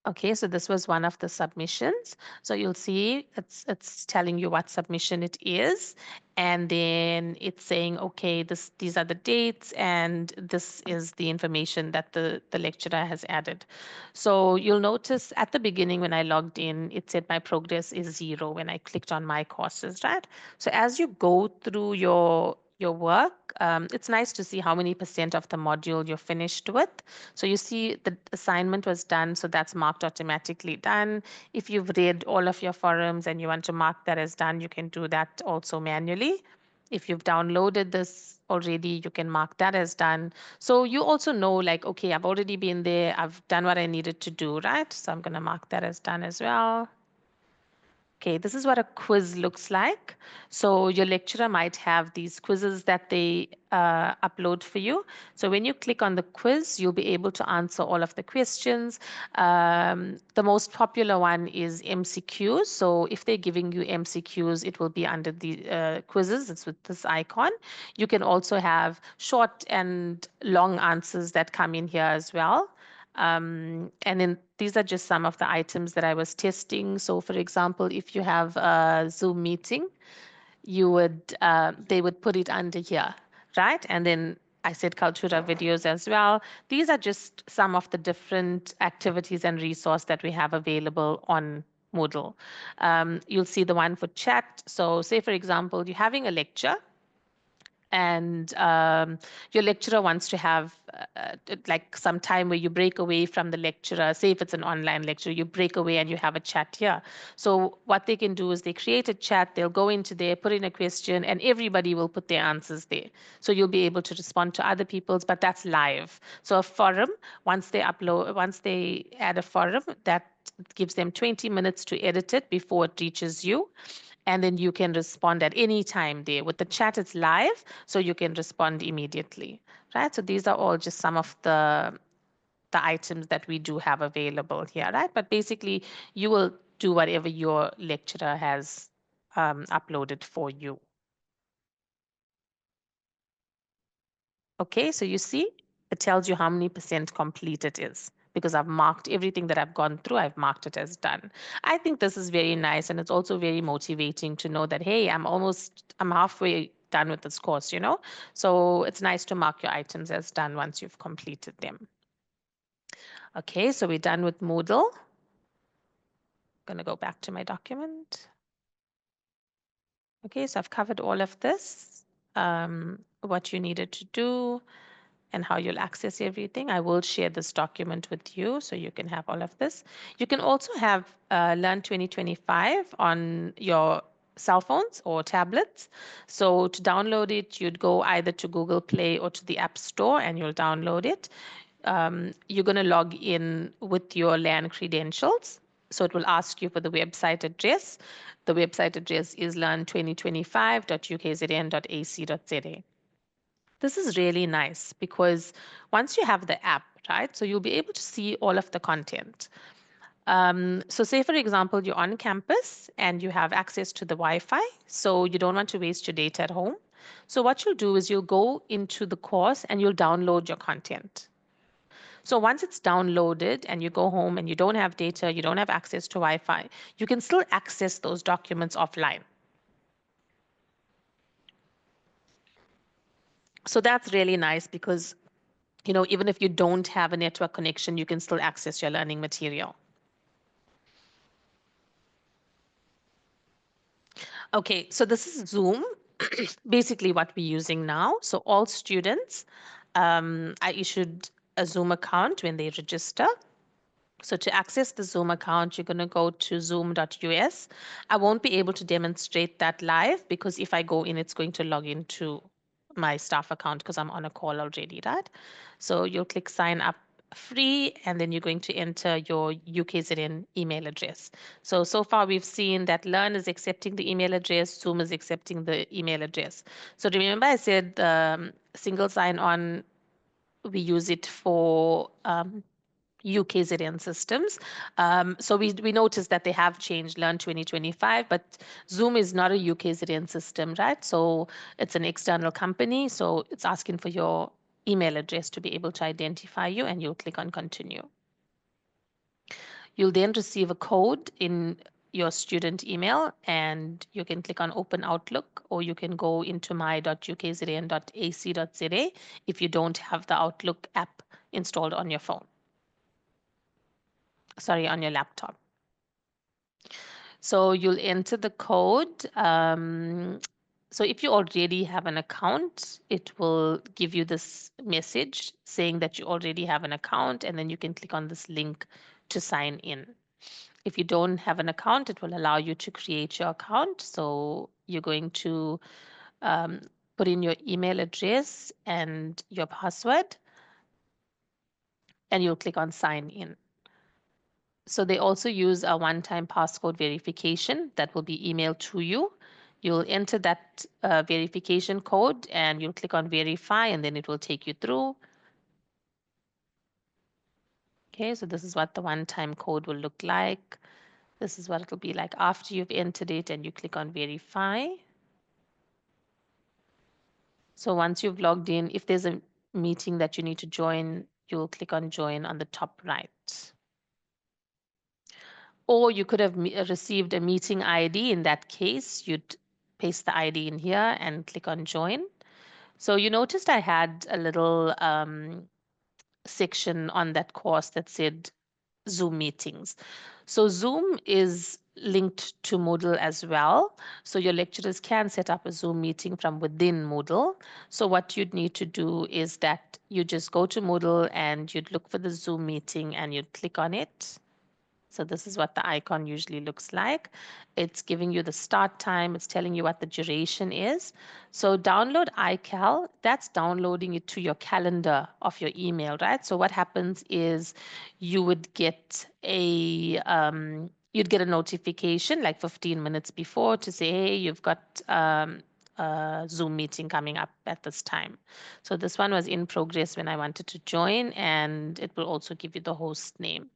Speaker 1: Okay, so this was one of the submissions. So you'll see it's telling you what submission it is, and then it's saying, okay, these are the dates, and this is the information that the lecturer has added. So you'll notice at the beginning when I logged in, it said my progress is 0 when I clicked on my courses, right? So as you go through your work, it's nice to see how many % of the module you're finished with. So you see the assignment was done, so that's marked automatically done. If you've read all of your forums and you want to mark that as done, you can do that also manually. If you've downloaded this already, you can mark that as done. So you also know, like, okay, I've already been there, I've done what I needed to do, right? So I'm going to mark that as done as well. Okay, this is what a quiz looks like. So your lecturer might have these quizzes that they upload for you. So when you click on the quiz, you'll be able to answer all of the questions. The most popular one is MCQs. So if they're giving you MCQs, it will be under the quizzes. It's with this icon. You can also have short and long answers that come in here as well. And then these are just some of the items that I was testing. So for example, if you have a Zoom meeting, they would put it under here, right? And then I said Kaltura videos as well. These are just some of the different activities and resource that we have available on Moodle. You'll see the one for chat. So say, for example, you're having a lecture and your lecturer wants to have like some time where you break away from the lecturer. Say if it's an online lecture, you break away and you have a chat here. So what they can do is they create a chat, they'll go into there, put in a question, and everybody will put their answers there. So you'll be able to respond to other people's, but that's live. So a forum, once they add a forum, that gives them 20 minutes to edit it before it reaches you, and then you can respond at any time there. With the chat, it's live, so you can respond immediately, right? So these are all just some of the items that we do have available here, right? But basically, you will do whatever your lecturer has uploaded for you. Okay, so you see, it tells you how many % complete it is because I've marked everything that I've gone through, I've marked it as done. I think this is very nice, and it's also very motivating to know that, hey, I'm halfway done with this course, you know? So it's nice to mark your items as done once you've completed them. Okay, so we're done with Moodle. I'm going to go back to my document. Okay, so I've covered all of this, what you needed to do, and how you'll access everything. I will share this document with you so you can have all of this. You can also have Learn 2025 on your cell phones or tablets. So to download it, you'd go either to Google Play or to the App Store and you'll download it. You're going to log in with your LAN credentials. So it will ask you for the website address. The website address is learn2025.ukzn.ac.za. This is really nice because once you have the app, right, so you'll be able to see all of the content. So say, for example, you're on campus and you have access to the Wi-Fi, so you don't want to waste your data at home. So what you'll do is you'll go into the course and you'll download your content. So once it's downloaded and you go home and you don't have data, you don't have access to Wi-Fi, you can still access those documents offline. So that's really nice because, even if you don't have a network connection, you can still access your learning material. Okay, so this is Zoom, basically what we're using now. So all students, I issued a Zoom account when they register. So to access the Zoom account, you're going to go to zoom.us. I won't be able to demonstrate that live because if I go in, it's going to log into my staff account because I'm on a call already, right? So you'll click sign up free and then you're going to enter your UKZN email address. So far we've seen that Learn is accepting the email address, Zoom is accepting the email address. So remember I said single sign-on, we use it for UKZN systems. So we noticed that they have changed Learn 2025, but Zoom is not a UKZN system, right? So it's an external company. So it's asking for your email address to be able to identify you, and you'll click on continue. You'll then receive a code in your student email, and you can click on Open Outlook, or you can go into my.ukzn.ac.za if you don't have the Outlook app installed on your phone. Sorry, on your laptop. So you'll enter the code. So if you already have an account, it will give you this message saying that you already have an account, and then you can click on this link to sign in. If you don't have an account, it will allow you to create your account. So you're going to put in your email address and your password, and you'll click on sign in. So they also use a one-time passcode verification that will be emailed to you. You'll enter that verification code and you'll click on verify and then it will take you through. Okay, so this is what the one-time code will look like. This is what it'll be like after you've entered it and you click on verify. So once you've logged in, if there's a meeting that you need to join, you'll click on join on the top right. Or you could have received a meeting ID. In that case, you'd paste the ID in here and click on join. So you noticed I had a little section on that course that said Zoom meetings. So Zoom is linked to Moodle as well. So your lecturers can set up a Zoom meeting from within Moodle. So what you'd need to do is that you just go to Moodle and you'd look for the Zoom meeting and you'd click on it. So this is what the icon usually looks like. It's giving you the start time. It's telling you what the duration is. So download iCal, that's downloading it to your calendar of your email, right? So what happens is you would get you'd get a notification like 15 minutes before to say, hey, you've got a Zoom meeting coming up at this time. So this one was in progress when I wanted to join, and it will also give you the host name.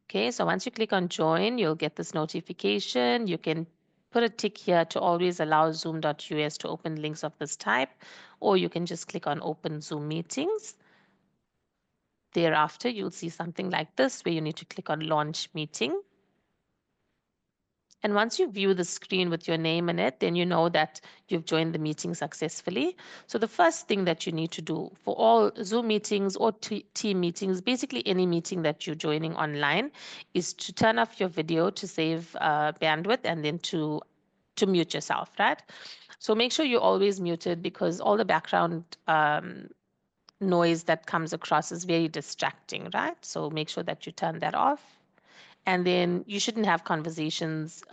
Speaker 1: Okay, so once you click on join, you'll get this notification. You can put a tick here to always allow zoom.us to open links of this type, or you can just click on open Zoom meetings. Thereafter, you'll see something like this where you need to click on launch meeting. And once you view the screen with your name in it, then you know that you've joined the meeting successfully. So the first thing that you need to do for all Zoom meetings or team meetings, basically any meeting that you're joining online, is to turn off your video to save bandwidth and then to mute yourself, right? So make sure you're always muted because all the background noise that comes across is very distracting, right? So make sure that you turn that off. And then you shouldn't have conversations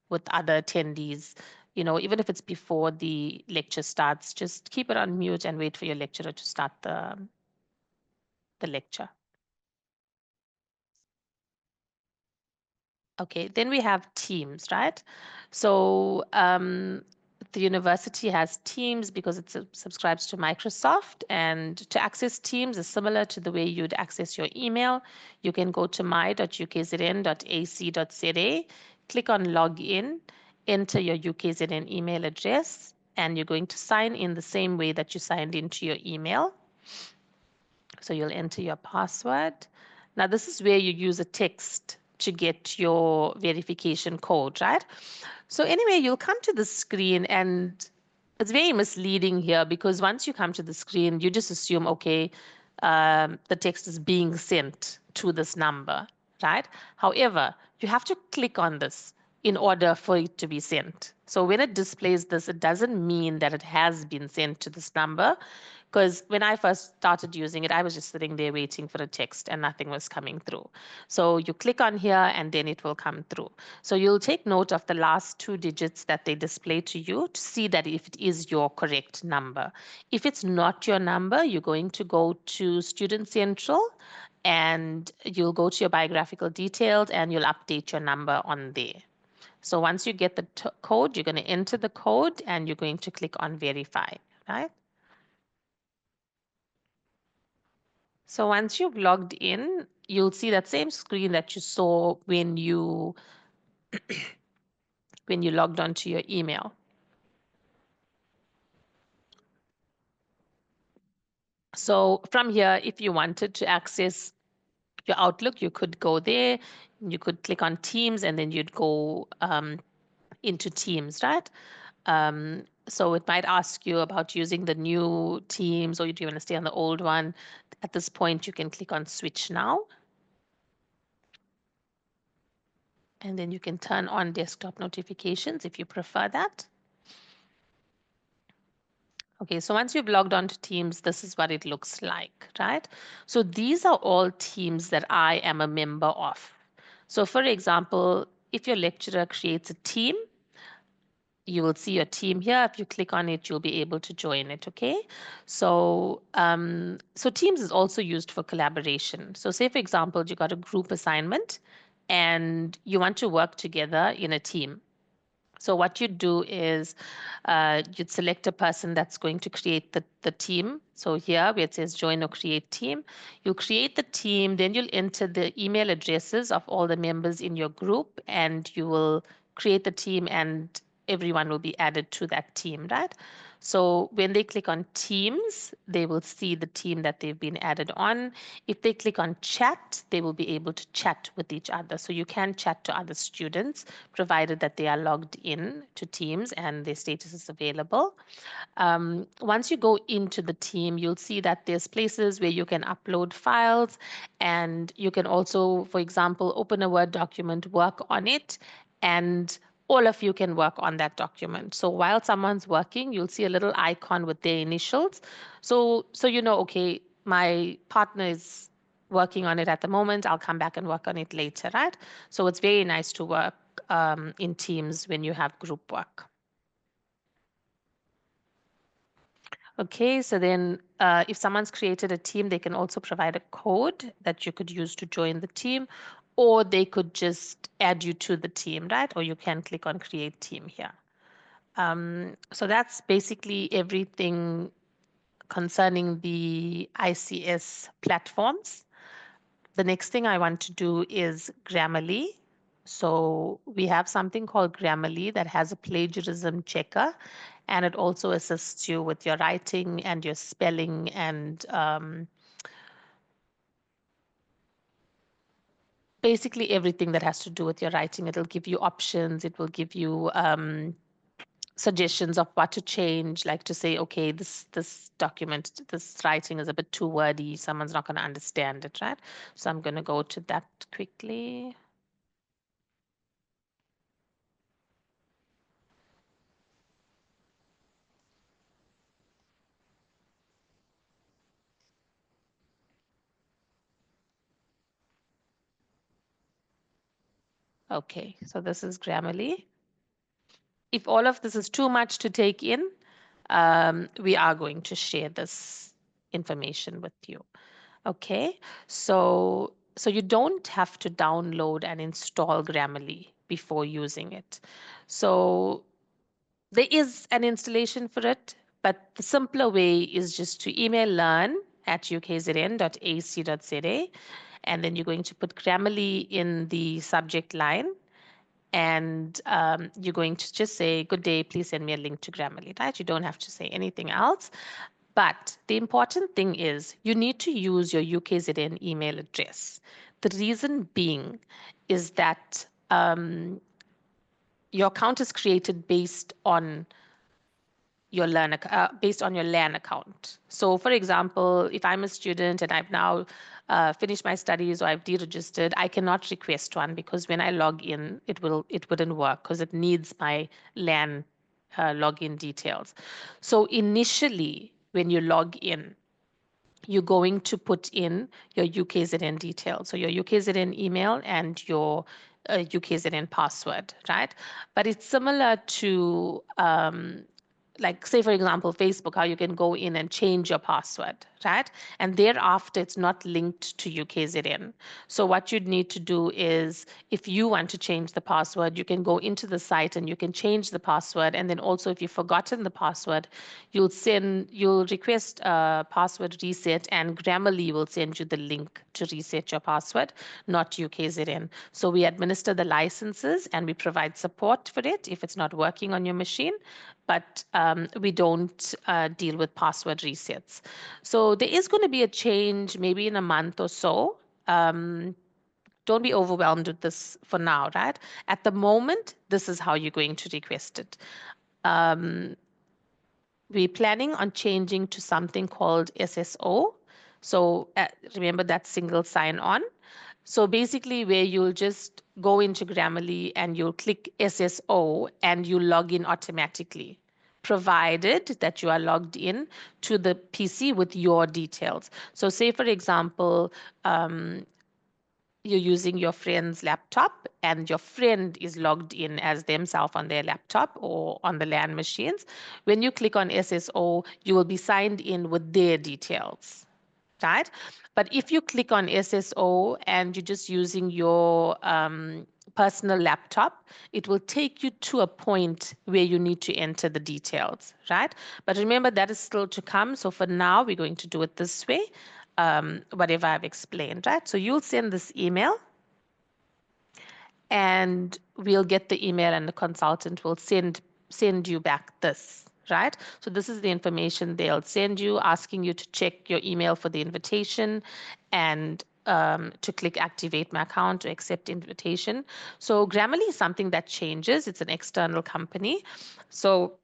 Speaker 1: with other attendees. Even if it's before the lecture starts, just keep it on mute and wait for your lecturer to start the lecture. Okay, then we have Teams, right? So the university has Teams because it subscribes to Microsoft, and to access Teams is similar to the way you'd access your email. You can go to my.ukzn.ac.za, click on Login, enter your UKZN email address, and you're going to sign in the same way that you signed into your email. So you'll enter your password. Now, this is where you use a text to get your verification code, right? So anyway, you'll come to the screen, and it's very misleading here because once you come to the screen, you just assume, okay, the text is being sent to this number, right? However, you have to click on this in order for it to be sent. So when it displays this, it doesn't mean that it has been sent to this number, because when I first started using it, I was just sitting there waiting for a text and nothing was coming through. So you click on here and then it will come through. So you'll take note of the last 2 digits that they display to you to see that if it is your correct number. If it's not your number, you're going to go to Student Central and you'll go to your biographical details and you'll update your number on there. So once you get the code, you're going to enter the code and you're going to click on verify, right? So once you've logged in, you'll see that same screen that you saw when you logged onto your email. So from here, if you wanted to access your Outlook, you could go there, you could click on Teams, and then you'd go into Teams, right? So it might ask you about using the new Teams, or do you want to stay on the old one? At this point, you can click on Switch Now. And then you can turn on desktop notifications if you prefer that. Okay, so once you've logged on to Teams, this is what it looks like, right? So these are all teams that I am a member of. So for example, if your lecturer creates a team, you will see your team here. If you click on it, you'll be able to join it, okay? So, so Teams is also used for collaboration. So say, for example, you got a group assignment and you want to work together in a team. So what you'd do is you'd select a person that's going to create the team. So here where it says join or create team, you'll create the team, then you'll enter the email addresses of all the members in your group, and you will create the team and everyone will be added to that team, right? So when they click on Teams, they will see the team that they've been added on. If they click on Chat, they will be able to chat with each other. So you can chat to other students, provided that they are logged in to Teams and their status is available. Once you go into the team, you'll see that there's places where you can upload files, and you can also, for example, open a Word document, work on it, and all of you can work on that document. So while someone's working, you'll see a little icon with their initials. So you know, okay, my partner is working on it at the moment. I'll come back and work on it later, right? So it's very nice to work in teams when you have group work. Okay, so then if someone's created a team, they can also provide a code that you could use to join the team, or they could just add you to the team, right? Or you can click on create team here. So that's basically everything concerning the ICS platforms. The next thing I want to do is Grammarly. So we have something called Grammarly that has a plagiarism checker, and it also assists you with your writing and your spelling and basically everything that has to do with your writing. It'll give you options. It will give you suggestions of what to change, like to say, okay, this document, this writing is a bit too wordy. Someone's not going to understand it, right? So I'm going to go to that quickly. Okay, so this is Grammarly. If all of this is too much to take in, we are going to share this information with you. Okay, so you don't have to download and install Grammarly before using it. So there is an installation for it, but the simpler way is just to email learn@ukzn.ac.za, and then you're going to put Grammarly in the subject line, and you're going to just say, "Good day, please send me a link to Grammarly," right? You don't have to say anything else. But the important thing is you need to use your UKZN email address. The reason being is that your account is created based on your LAN account. So, for example, if I'm a student and I've now finished my studies or I've deregistered, I cannot request one because when I log in, it wouldn't work because it needs my LAN login details. So initially, when you log in, you're going to put in your UKZN details, so your UKZN email and your UKZN password, right? But it's similar to like say for example Facebook, how you can go in and change your password, right? And thereafter it's not linked to UKZN. So what you'd need to do is if you want to change the password, you can go into the site and you can change the password. And then also if you've forgotten the password, you'll request a password reset, and Grammarly will send you the link to reset your password, not UKZN. So we administer the licenses and we provide support for it if it's not working on your machine, but we don't deal with password resets. So there is going to be a change maybe in a month or so. Don't be overwhelmed with this for now, right? At the moment, this is how you're going to request it. We're planning on changing to something called SSO. So remember that single sign on. So basically where you'll just go into Grammarly and you'll click SSO and you log in automatically, provided that you are logged in to the PC with your details. So say, for example, you're using your friend's laptop and your friend is logged in as themselves on their laptop or on the LAN machines. When you click on SSO, you will be signed in with their details, right? But if you click on SSO and you're just using your personal laptop, it will take you to a point where you need to enter the details, right? But remember, that is still to come. So for now, we're going to do it this way, whatever I've explained, right? So you'll send this email and we'll get the email and the consultant will send you back this, right? So this is the information they'll send you, asking you to check your email for the invitation and to click activate my account to accept invitation. So Grammarly is something that changes. It's an external company. So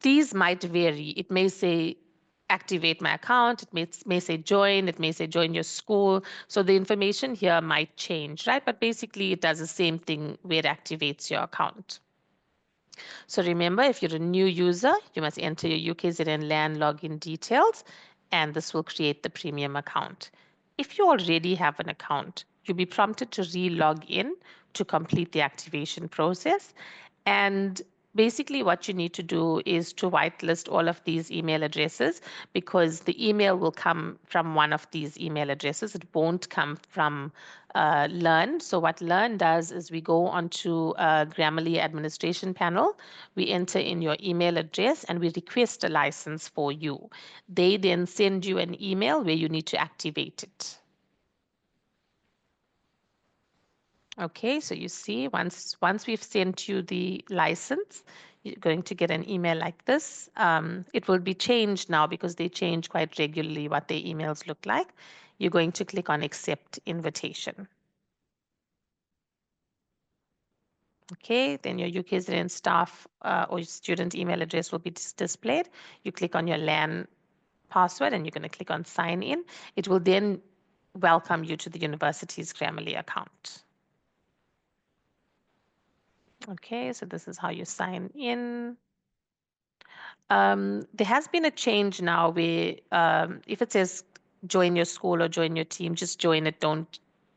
Speaker 1: these might vary. It may say activate my account. It may say join. It may say join your school. So the information here might change, right? But basically it does the same thing where it activates your account. So remember, if you're a new user, you must enter your UKZN LAN login details, and this will create the premium account. If you already have an account, you'll be prompted to re-log in to complete the activation process. And basically what you need to do is to whitelist all of these email addresses, because the email will come from one of these email addresses. It won't come from Learn. So what Learn does is we go onto Grammarly administration panel, we enter in your email address and we request a license for you. They then send you an email where you need to activate it. Okay, so you see, once we've sent you the license, you're going to get an email like this. It will be changed now because they change quite regularly what their emails look like. You're going to click on accept invitation. Okay, then your UKZN staff or student email address will be displayed. You click on your LAN password and you're going to click on sign in. It will then welcome you to the university's Grammarly account. Okay, so this is how you sign in. There has been a change now where if it says join your school or join your team, just join it.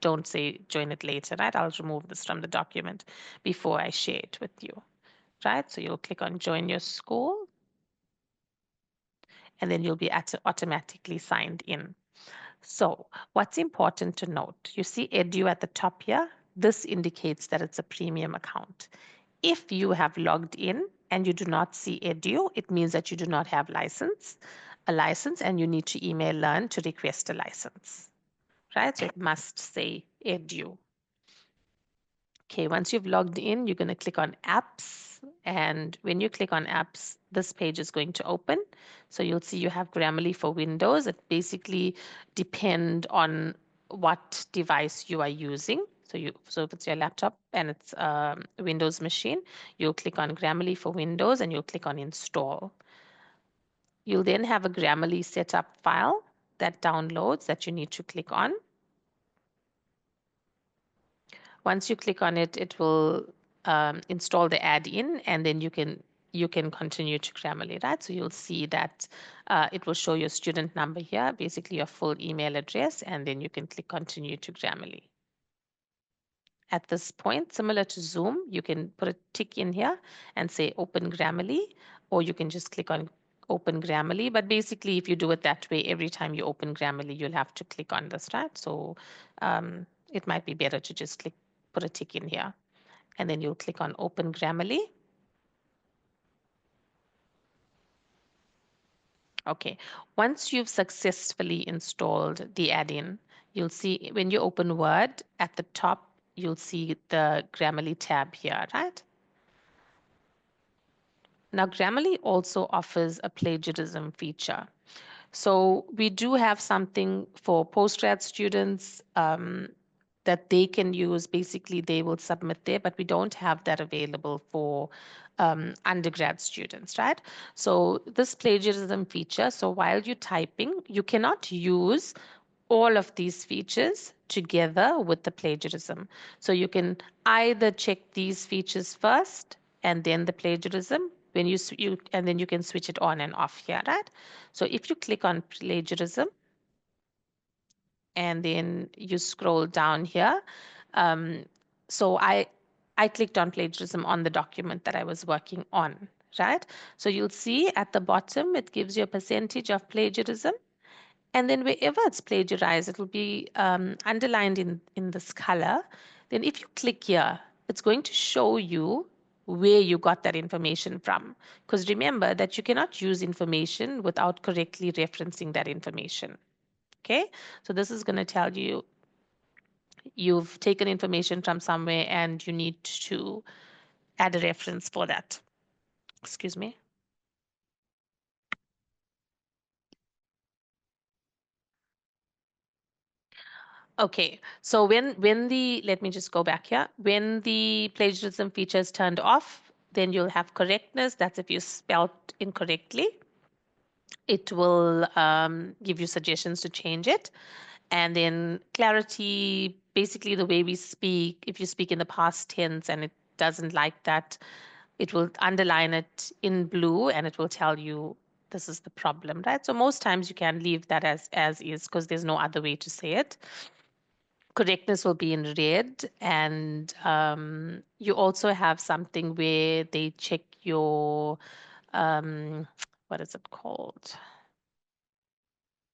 Speaker 1: don't say join it later, right? I'll remove this from the document before I share it with you, right? So you'll click on join your school, and then you'll be automatically signed in. So what's important to note, you see Edu at the top here. This indicates that it's a premium account. If you have logged in and you do not see Edu, it means that you do not have a license, and you need to email Learn to request a license, right? So it must say Edu. Okay, once you've logged in, you're going to click on apps. And when you click on apps, this page is going to open. So you'll see you have Grammarly for Windows. It basically depends on what device you are using. So if it's your laptop and it's a Windows machine, you'll click on Grammarly for Windows and you'll click on install. You'll then have a Grammarly setup file that downloads that you need to click on. Once you click on it, it will install the add-in, and then you can continue to Grammarly, right? So you'll see that it will show your student number here, basically your full email address, and then you can click continue to Grammarly. At this point, similar to Zoom, you can put a tick in here and say open Grammarly, or you can just click on open Grammarly. But basically, if you do it that way, every time you open Grammarly, you'll have to click on this, right? So it might be better to just put a tick in here, and then you'll click on open Grammarly. Okay, once you've successfully installed the add-in, you'll see when you open Word at the top, you'll see the Grammarly tab here, right? Now, Grammarly also offers a plagiarism feature. So we do have something for postgrad students that they can use. Basically, they will submit there, but we don't have that available for undergrad students, right? So this plagiarism feature, so while you're typing, you cannot use all of these features together with the plagiarism. So you can either check these features first and then the plagiarism when and then you can switch it on and off here, right? So if you click on plagiarism and then you scroll down here, um, so I clicked on plagiarism on the document that I was working on, right? So you'll see at the bottom it gives you a percentage of plagiarism. And then wherever it's plagiarized, it will be underlined in this color. Then if you click here, it's going to show you where you got that information from. Because remember that you cannot use information without correctly referencing that information. Okay, so this is going to tell you you've taken information from somewhere and you need to add a reference for that. Excuse me. Okay, so when the let me just go back here. When the plagiarism feature is turned off, then you'll have correctness. That's if you spelled incorrectly. It will give you suggestions to change it. And then clarity, basically the way we speak, if you speak in the past tense and it doesn't like that, it will underline it in blue and it will tell you this is the problem, right? So most times you can leave that as is because there's no other way to say it. Correctness will be in red, and you also have something where they check your what is it called?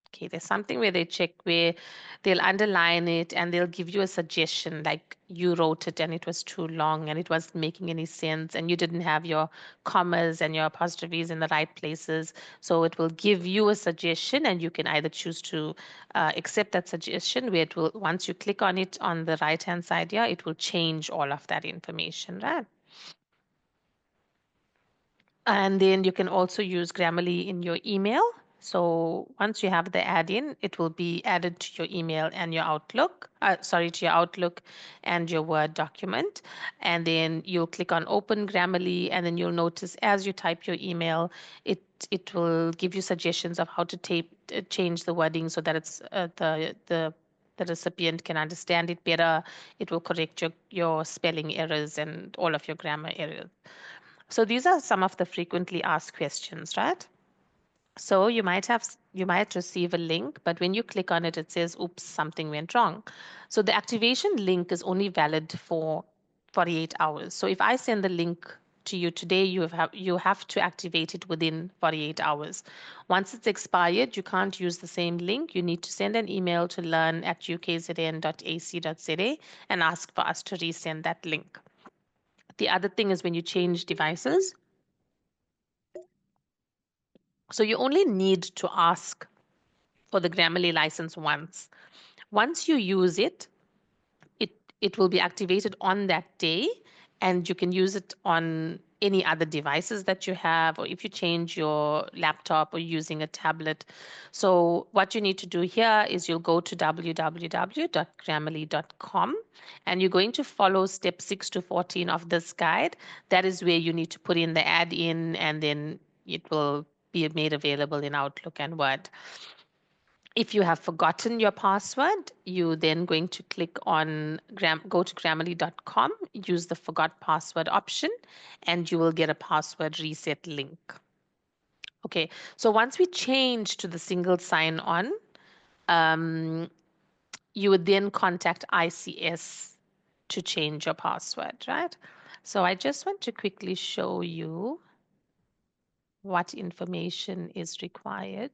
Speaker 1: Okay, there's something where they check where they'll underline it and they'll give you a suggestion like you wrote it and it was too long and it wasn't making any sense and you didn't have your commas and your apostrophes in the right places. So it will give you a suggestion and you can either choose to accept that suggestion where it will, once you click on it on the right hand side here, it will change all of that information, right? And then you can also use Grammarly in your email. So once you have the add-in, it will be added to your email and your Outlook, to your Outlook and your Word document. And then you'll click on Open Grammarly, and then you'll notice as you type your email, it will give you suggestions of how to change the wording so that it's the recipient can understand it better. It will correct your spelling errors and all of your grammar errors. So these are some of the frequently asked questions, right? So you might receive a link, but when you click on it, it says, oops, something went wrong. So the activation link is only valid for 48 hours. So if I send the link to you today, you have to activate it within 48 hours. Once it's expired, you can't use the same link. You need to send an email to learn@ukzn.ac.za and ask for us to resend that link. The other thing is when you change devices, so you only need to ask for the Grammarly license once. Once you use it, it it will be activated on that day, and you can use it on any other devices that you have, or if you change your laptop or using a tablet. So what you need to do here is you'll go to www.grammarly.com, and you're going to follow step 6 to 14 of this guide. That is where you need to put in the add-in, and then it will be made available in Outlook and Word. If you have forgotten your password, you then going to click on go to grammarly.com, use the forgot password option, and you will get a password reset link. Okay, so once we change to the single sign-on, you would then contact ICS to change your password, right? So I just want to quickly show you what information is required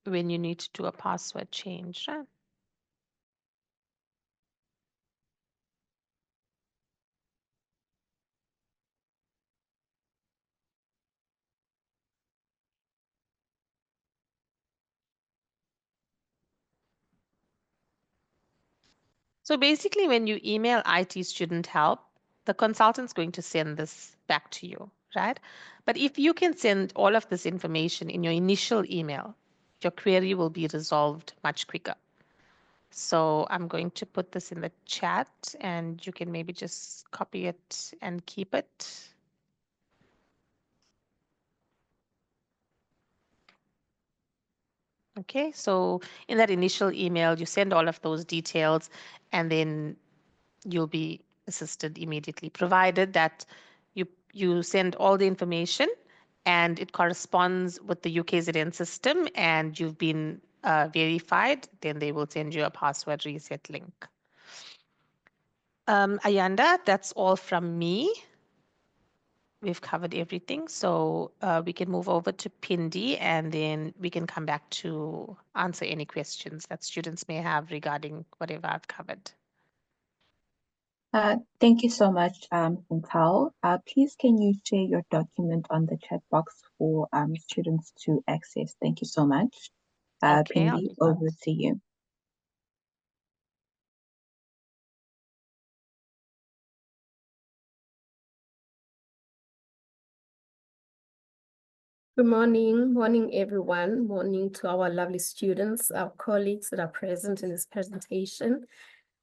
Speaker 1: when you need to do a password change, right? So basically, when you email IT student help, the consultant's going to send this back to you, right? But if you can send all of this information in your initial email, your query will be resolved much quicker. So I'm going to put this in the chat, and you can maybe just copy it and keep it. Okay, so in that initial email, you send all of those details, and then you'll be assisted immediately, provided that you send all the information and it corresponds with the UKZN system and you've been verified, then they will send you a password reset link. Ayanda, that's all from me. We've covered everything, so we can move over to Pindi, and then we can come back to answer any questions that students may have regarding whatever I've covered.
Speaker 3: Thank you so much, Chantal. Please, can you share your document on the chat box for students to access? Thank you so much.
Speaker 1: Okay, I'll
Speaker 3: Pindi,
Speaker 1: do that.
Speaker 3: over to you.
Speaker 4: Good morning everyone. Morning to our lovely students, our colleagues that are present in this presentation.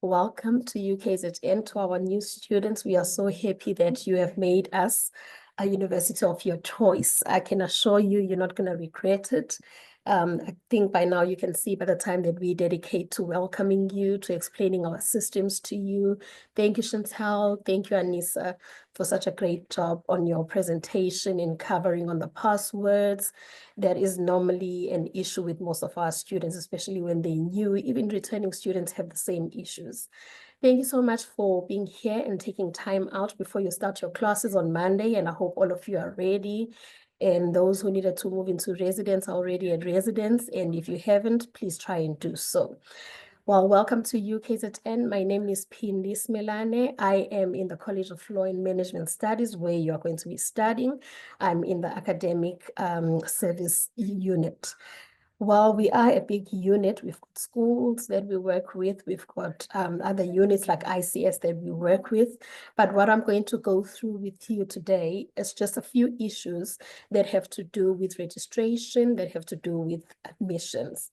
Speaker 4: Welcome to UKZN, to our new students. We are so happy that you have made us a university of your choice. I can assure you, you're not going to regret it. I think by now you can see by the time that we dedicate to welcoming you, to explaining our systems to you. Thank you, Chantal. Thank you, Anissa, for such a great job on your presentation in covering on the passwords. That is normally an issue with most of our students, especially when they're new. Even returning students have the same issues. Thank you so much for being here and taking time out before you start your classes on Monday. And I hope all of you are ready. And those who needed to move into residence are already at residence. And if you haven't, please try and do so. Well, welcome to UKZN. My name is Pindi Smelane. I am in the College of Law and Management Studies, where you are going to be studying. I'm in the academic service unit. While we are a big unit, we've got schools that we work with, we've got other units like ICS that we work with. But what I'm going to go through with you today is just a few issues that have to do with registration, that have to do with admissions.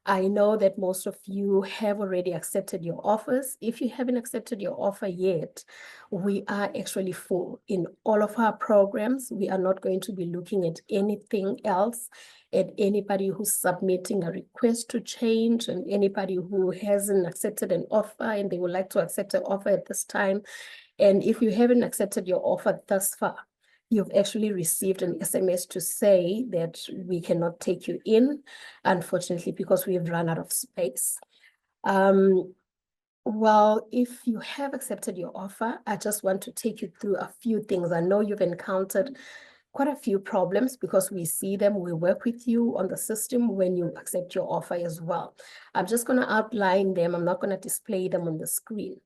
Speaker 4: I know that most of you have already accepted your offers. If you haven't accepted your offer yet, we are actually full in all of our programs. We are not going to be looking at anything else, at anybody who's submitting a request to change and anybody who hasn't accepted an offer and they would like to accept an offer at this time. And if you haven't accepted your offer thus far, you've actually received an SMS to say that we cannot take you in, unfortunately, because we've run out of space. Well, if you have accepted your offer, I just want to take you through a few things. I know you've encountered quite a few problems because we see them, we work with you on the system when you accept your offer as well. I'm just going to outline them. I'm not going to display them on the screen.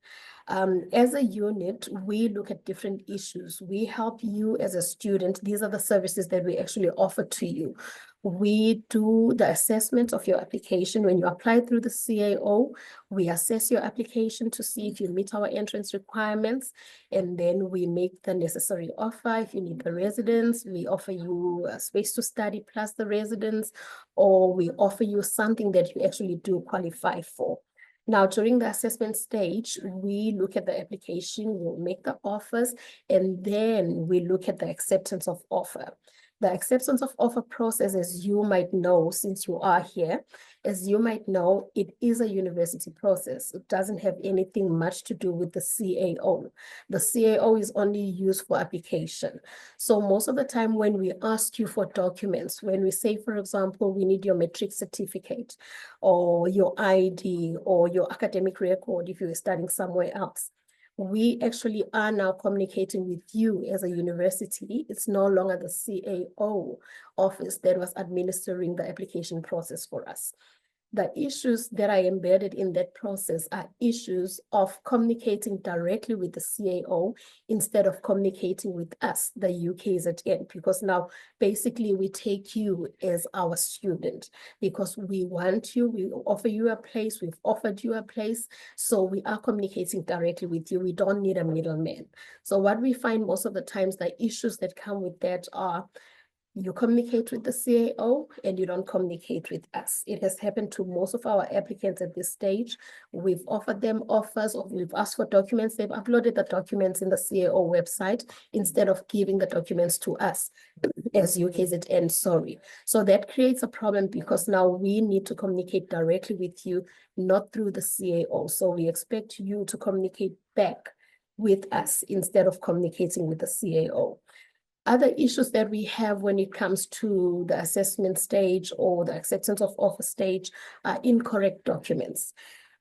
Speaker 4: As a unit, we look at different issues. We help you as a student. These are the services that we actually offer to you. We do the assessment of your application. When you apply through the CAO, we assess your application to see if you meet our entrance requirements, and then we make the necessary offer. If you need the residence, we offer you a space to study plus the residence, or we offer you something that you actually do qualify for. Now, during the assessment stage, we look at the application, we'll make the offers, and then we look at the acceptance of offer. The acceptance of offer process, as you might know, since you are here, as you might know, it is a university process. It doesn't have anything much to do with the CAO. The CAO is only used for application. So most of the time when we ask you for documents, when we say, for example, we need your matric certificate or your ID or your academic record if you're studying somewhere else, we actually are now communicating with you as a university. It's no longer the CAO office that was administering the application process for us. The issues that are embedded in that process are issues of communicating directly with the CAO instead of communicating with us, the UKZN, because now basically we take you as our student because we want you, we offer you a place, we've offered you a place, so we are communicating directly with you. We don't need a middleman. So what we find most of the times, the issues that come with that are you communicate with the CAO and you don't communicate with us. It has happened to most of our applicants at this stage. We've offered them offers or we've asked for documents. They've uploaded the documents in the CAO website instead of giving the documents to us as UKZN, sorry. So that creates a problem because now we need to communicate directly with you, not through the CAO. So we expect you to communicate back with us instead of communicating with the CAO. Other issues that we have when it comes to the assessment stage or the acceptance of offer stage are incorrect documents.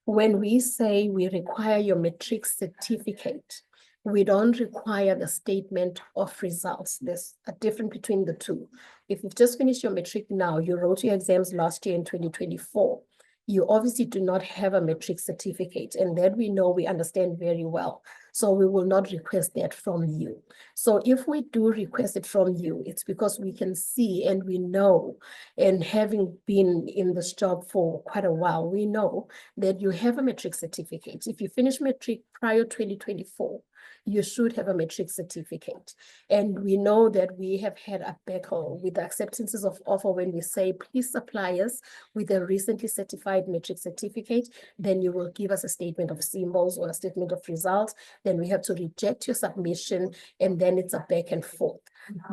Speaker 4: When we say we require your matric certificate, we don't require the statement of results. There's a difference between the two. If you've just finished your matric now, you wrote your exams last year in 2024, you obviously do not have a matric certificate, and that we know, we understand very well. So we will not request that from you. So if we do request it from you, it's because we can see and we know, and having been in this job for quite a while, we know that you have a matric certificate. If you finish matric prior 2024, you should have a matric certificate. And we know that we have had a battle with the acceptances of offer when we say, please supply us with a recently certified matric certificate, then you will give us a statement of symbols or a statement of results. Then we have to reject your submission, and then it's a back and forth.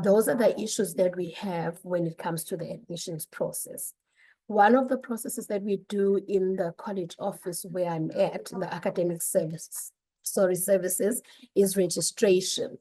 Speaker 4: Those are the issues that we have when it comes to the admissions process. One of the processes that we do in the college office where I'm at, in the academic services, is registration.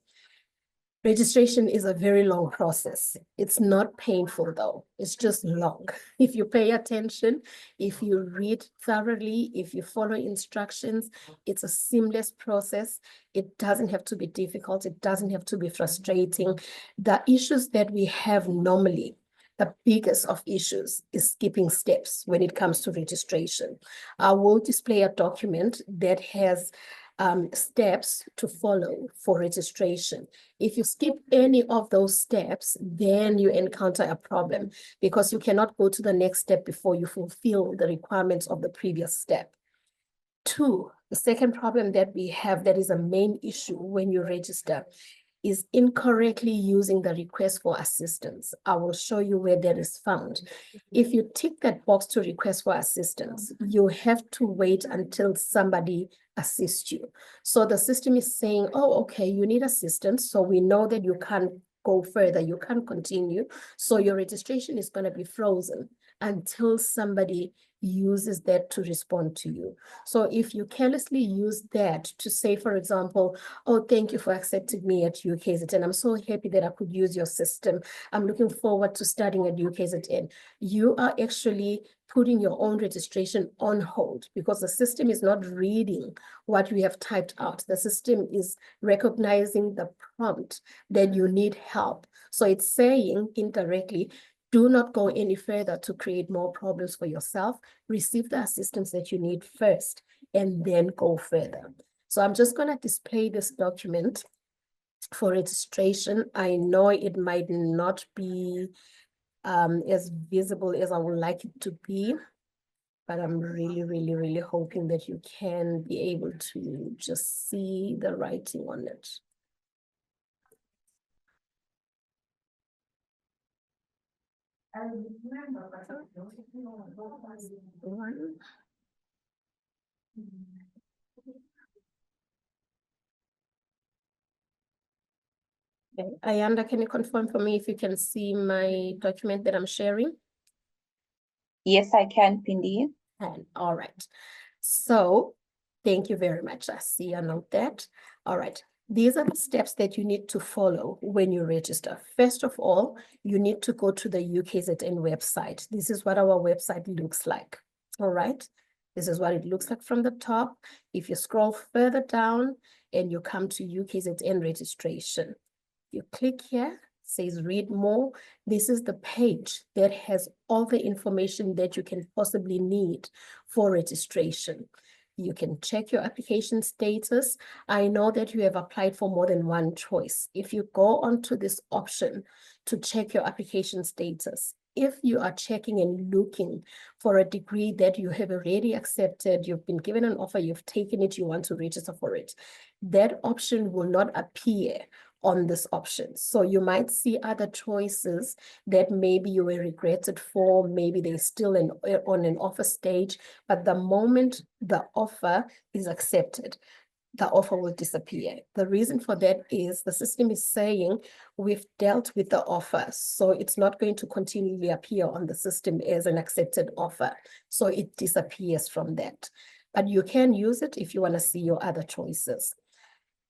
Speaker 4: Registration is a very long process. It's not painful though, it's just long. If you pay attention, if you read thoroughly, if you follow instructions, it's a seamless process. It doesn't have to be difficult, it doesn't have to be frustrating. The issues that we have normally, the biggest of issues is skipping steps when it comes to registration. I will display a document that has steps to follow for registration. If you skip any of those steps, then you encounter a problem because you cannot go to the next step before you fulfill the requirements of the previous step. Two, the second problem that we have that is a main issue when you register is incorrectly using the request for assistance. I will show you where that is found. If you tick that box to request for assistance, you have to wait until somebody assists you. So the system is saying, oh, okay, you need assistance. So we know that you can't go further, you can't continue. So your registration is going to be frozen until somebody uses that to respond to you. So if you carelessly use that to say, for example, oh, thank you for accepting me at UKZN. I'm so happy that I could use your system. I'm looking forward to studying at UKZN. You are actually putting your own registration on hold because the system is not reading what you have typed out. The system is recognizing the prompt that you need help. So it's saying indirectly, do not go any further to create more problems for yourself. Receive the assistance that you need first and then go further. So I'm just going to display this document for registration. I know it might not be as visible as I would like it to be, but I'm really hoping that you can be able to just see the writing on it. Okay. Ayanda, can you confirm for me if you can see my document that I'm sharing?
Speaker 3: Yes, I can, Pindi.
Speaker 4: And all right. So thank you very much. I see, I note that. All right. These are the steps that you need to follow when you register. First of all, you need to go to the UKZN website. This is what our website looks like. All right. This is what it looks like from the top. If you scroll further down and you come to UKZN registration, you click here, says read more. This is the page that has all the information that you can possibly need for registration. You can check your application status. I know that you have applied for more than one choice. If you go onto this option to check your application status, if you are checking and looking for a degree that you have already accepted, you've been given an offer, you've taken it, you want to register for it, that option will not appear on this option. So you might see other choices that maybe you were regretted for, maybe they're still on an offer stage, but the moment the offer is accepted, the offer will disappear. The reason for that is the system is saying we've dealt with the offer, so it's not going to continually appear on the system as an accepted offer. So it disappears from that. But you can use it if you want to see your other choices.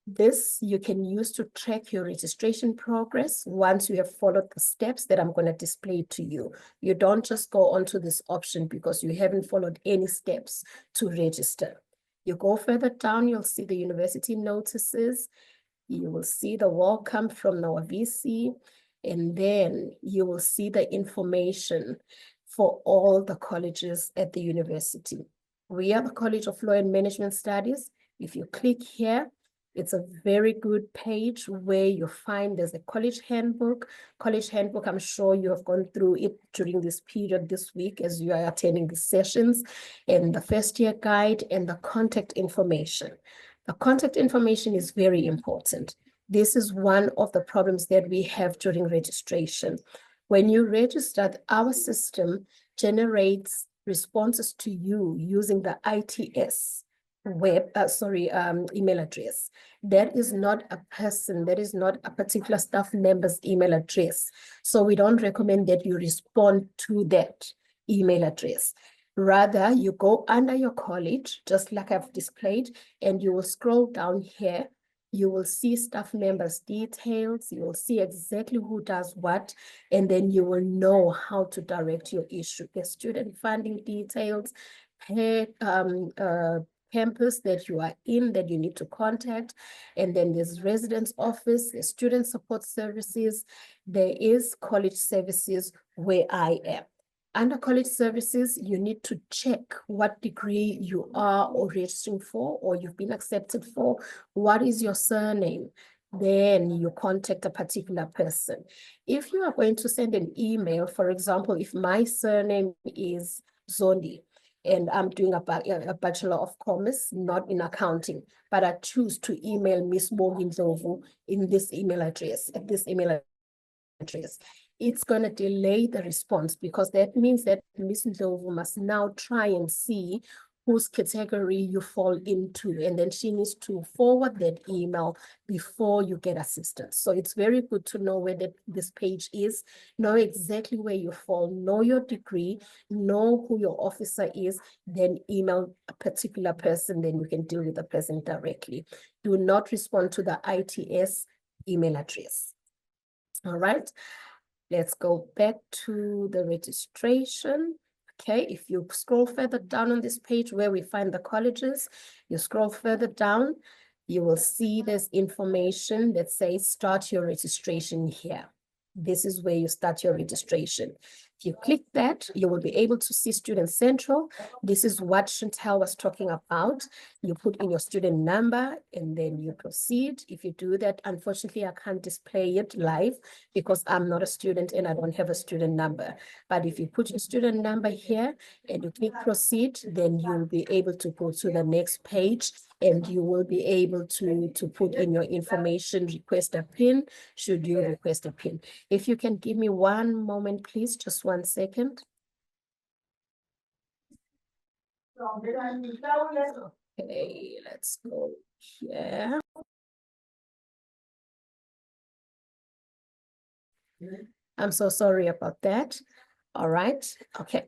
Speaker 4: This you can use to track your registration progress once you have followed the steps that I'm going to display to you. You don't just go onto this option because you haven't followed any steps to register. You go further down, you'll see the university notices. You will see the welcome from our VC, and then you will see the information for all the colleges at the university. We are the College of Law and Management Studies. If you click here, it's a very good page where you find there's a college handbook. College handbook, I'm sure you have gone through it during this period this week as you are attending the sessions, and the first year guide and the contact information. The contact information is very important. This is one of the problems that we have during registration. When you register, our system generates responses to you using the ITS email address. That is not a person, that is not a particular staff member's email address. So we don't recommend that you respond to that email address. Rather, you go under your college, just like I've displayed, and you will scroll down here. You will see staff members' details. You will see exactly who does what, and then you will know how to direct your issue. The student funding details, campus that you are in that you need to contact, and then there's residence office, there's student support services, there is college services where I am. Under college services, you need to check what degree you are or registering for or you've been accepted for. What is your surname? Then you contact a particular person. If you are going to send an email, for example, if my surname is Zondi, and I'm doing a Bachelor of Commerce, not in accounting, but I choose to email Miss Ndlovu in this email address, at this email address, it's going to delay the response because that means that Miss Ndlovu must now try and see whose category you fall into, and then she needs to forward that email before you get assistance. So it's very good to know where this page is, know exactly where you fall, know your degree, know who your officer is, then email a particular person, then you can deal with the person directly. Do not respond to the ITS email address. All right, let's go back to the registration. Okay, if you scroll further down on this page where we find the colleges, you scroll further down, you will see there's information that says start your registration here. This is where you start your registration. If you click that, you will be able to see Student Central. This is what Chantal was talking about. You put in your student number and then you proceed. If you do that, unfortunately, I can't display it live because I'm not a student and I don't have a student number. But if you put your student number here and you click proceed, then you'll be able to go to the next page and you will be able to put in your information, request a PIN, should you request a PIN. If you can give me one moment, please, just 1 second. Okay, let's go here. I'm so sorry about that. All right, okay.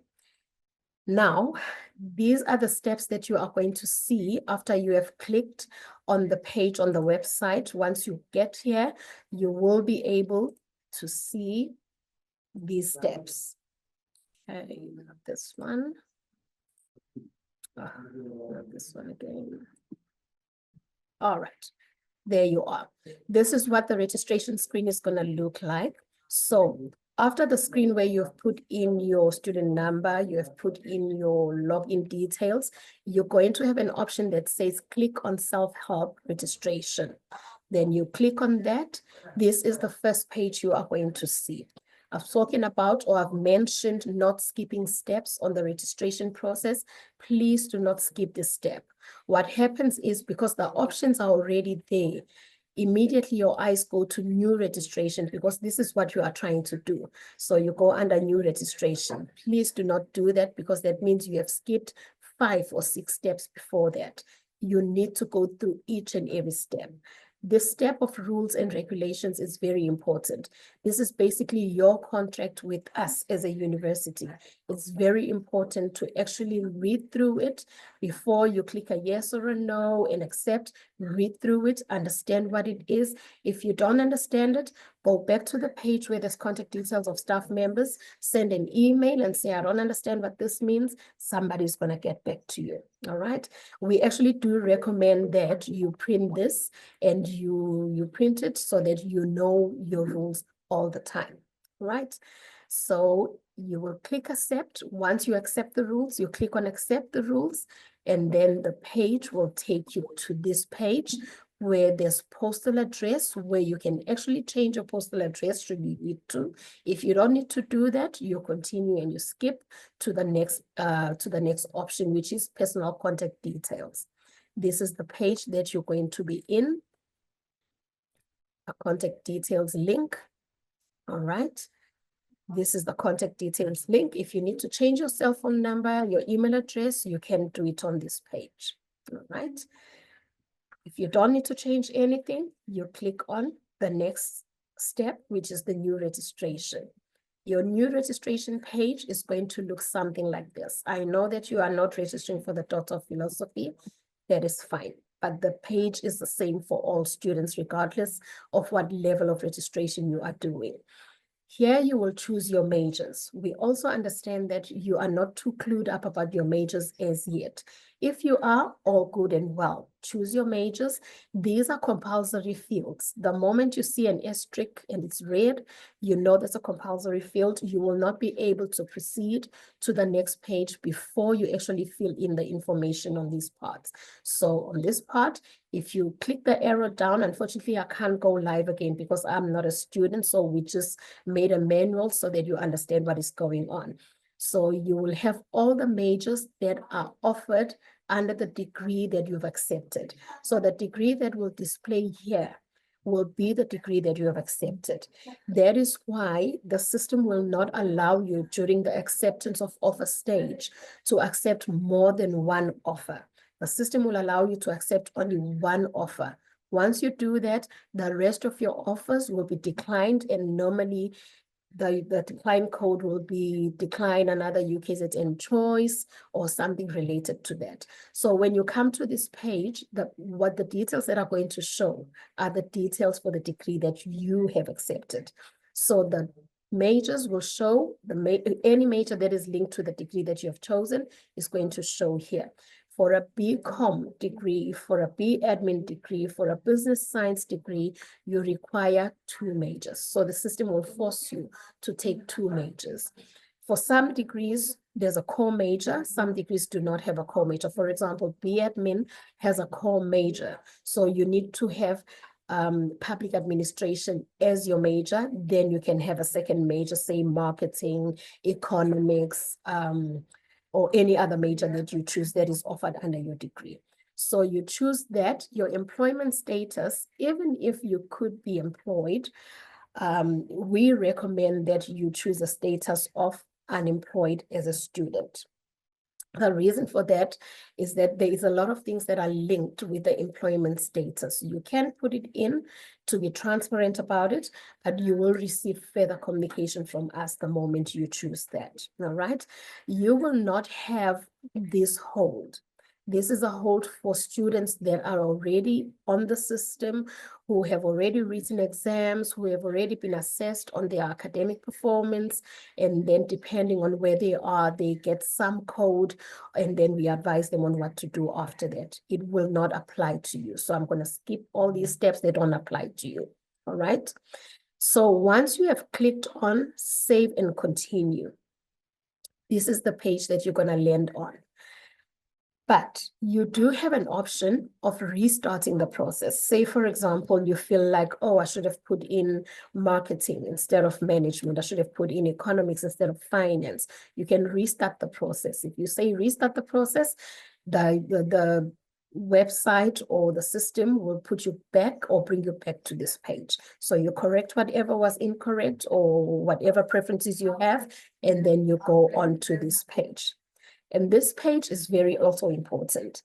Speaker 4: Now, these are the steps that you are going to see after you have clicked on the page on the website. Once you get here, you will be able to see these steps. Okay, not this one. Not this one again. All right, there you are. This is what the registration screen is going to look like. So after the screen where you've put in your student number, you have put in your login details, you're going to have an option that says click on self-help registration. Then you click on that. This is the first page you are going to see. I've spoken about or I've mentioned not skipping steps on the registration process. Please do not skip this step. What happens is because the options are already there, immediately your eyes go to new registration because this is what you are trying to do. So you go under new registration. Please do not do that because that means you have skipped 5 or 6 steps before that. You need to go through each and every step. This step of rules and regulations is very important. This is basically your contract with us as a university. It's very important to actually read through it before you click a yes or a no and accept. Read through it, understand what it is. If you don't understand it, go back to the page where there's contact details of staff members, send an email and say, I don't understand what this means. Somebody's going to get back to you. All right. We actually do recommend that you print this and you print it so that you know your rules all the time. Right. So you will click accept. Once you accept the rules, you click on accept the rules, and then the page will take you to this page where there's postal address, where you can actually change your postal address should you need to. If you don't need to do that, you continue and you skip to the next option, which is personal contact details. This is the page that you're going to be in, a contact details link. All right. This is the contact details link. If you need to change your cell phone number, your email address, you can do it on this page. All right. If you don't need to change anything, you click on the next step, which is the new registration. Your new registration page is going to look something like this. I know that you are not registering for the Doctor of Philosophy. That is fine. But the page is the same for all students, regardless of what level of registration you are doing. Here you will choose your majors. We also understand that you are not too clued up about your majors as yet. If you are, all good and well. Choose your majors. These are compulsory fields. The moment you see an asterisk and it's red, you know that's a compulsory field. You will not be able to proceed to the next page before you actually fill in the information on these parts. So on this part, if you click the arrow down, unfortunately, I can't go live again because I'm not a student. So we just made a manual so that you understand what is going on. So you will have all the majors that are offered under the degree that you've accepted. So the degree that will display here will be the degree that you have accepted. That is why the system will not allow you during the acceptance of offer stage to accept more than one offer. The system will allow you to accept only one offer. Once you do that, the rest of your offers will be declined, and normally the decline code will be decline another UKZN choice or something related to that. So when you come to this page, what the details that are going to show are the details for the degree that you have accepted. So the majors will show, any major that is linked to the degree that you have chosen is going to show here. For a BCom degree, for a B admin degree, for a business science degree, you require 2 majors. So the system will force you to take 2 majors. For some degrees, there's a core major. Some degrees do not have a core major. For example, B admin has a core major. So you need to have public administration as your major. Then you can have a second major, say marketing, economics, or any other major that you choose that is offered under your degree. So you choose that. Your employment status, even if you could be employed, we recommend that you choose a status of unemployed as a student. The reason for that is that there is a lot of things that are linked with the employment status. You can put it in to be transparent about it, but you will receive further communication from us the moment you choose that, all right? You will not have this hold. This is a hold for students that are already on the system, who have already written exams, who have already been assessed on their academic performance, and then depending on where they are, they get some code, and then we advise them on what to do after that. It will not apply to you. So I'm going to skip all these steps that don't apply to you, all right? So once you have clicked on Save and Continue, this is the page that you're going to land on. But you do have an option of restarting the process. Say, for example, you feel like, oh, I should have put in marketing instead of management. I should have put in economics instead of finance. You can restart the process. If you say restart the process, the website or the system will put you back or bring you back to this page. So you correct whatever was incorrect or whatever preferences you have, and then you go on to this page. And this page is very also important.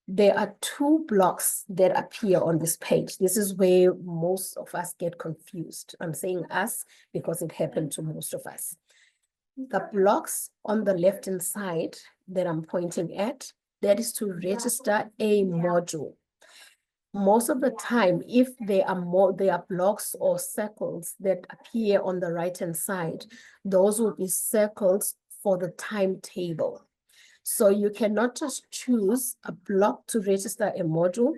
Speaker 4: There are 2 blocks that appear on this page. This is where most of us get confused. I'm saying us because it happened to most of us. The blocks on the left-hand side that I'm pointing at, that is to register a module. Most of the time, if there are blocks or circles that appear on the right-hand side, those will be circles for the timetable. So you cannot just choose a block to register a module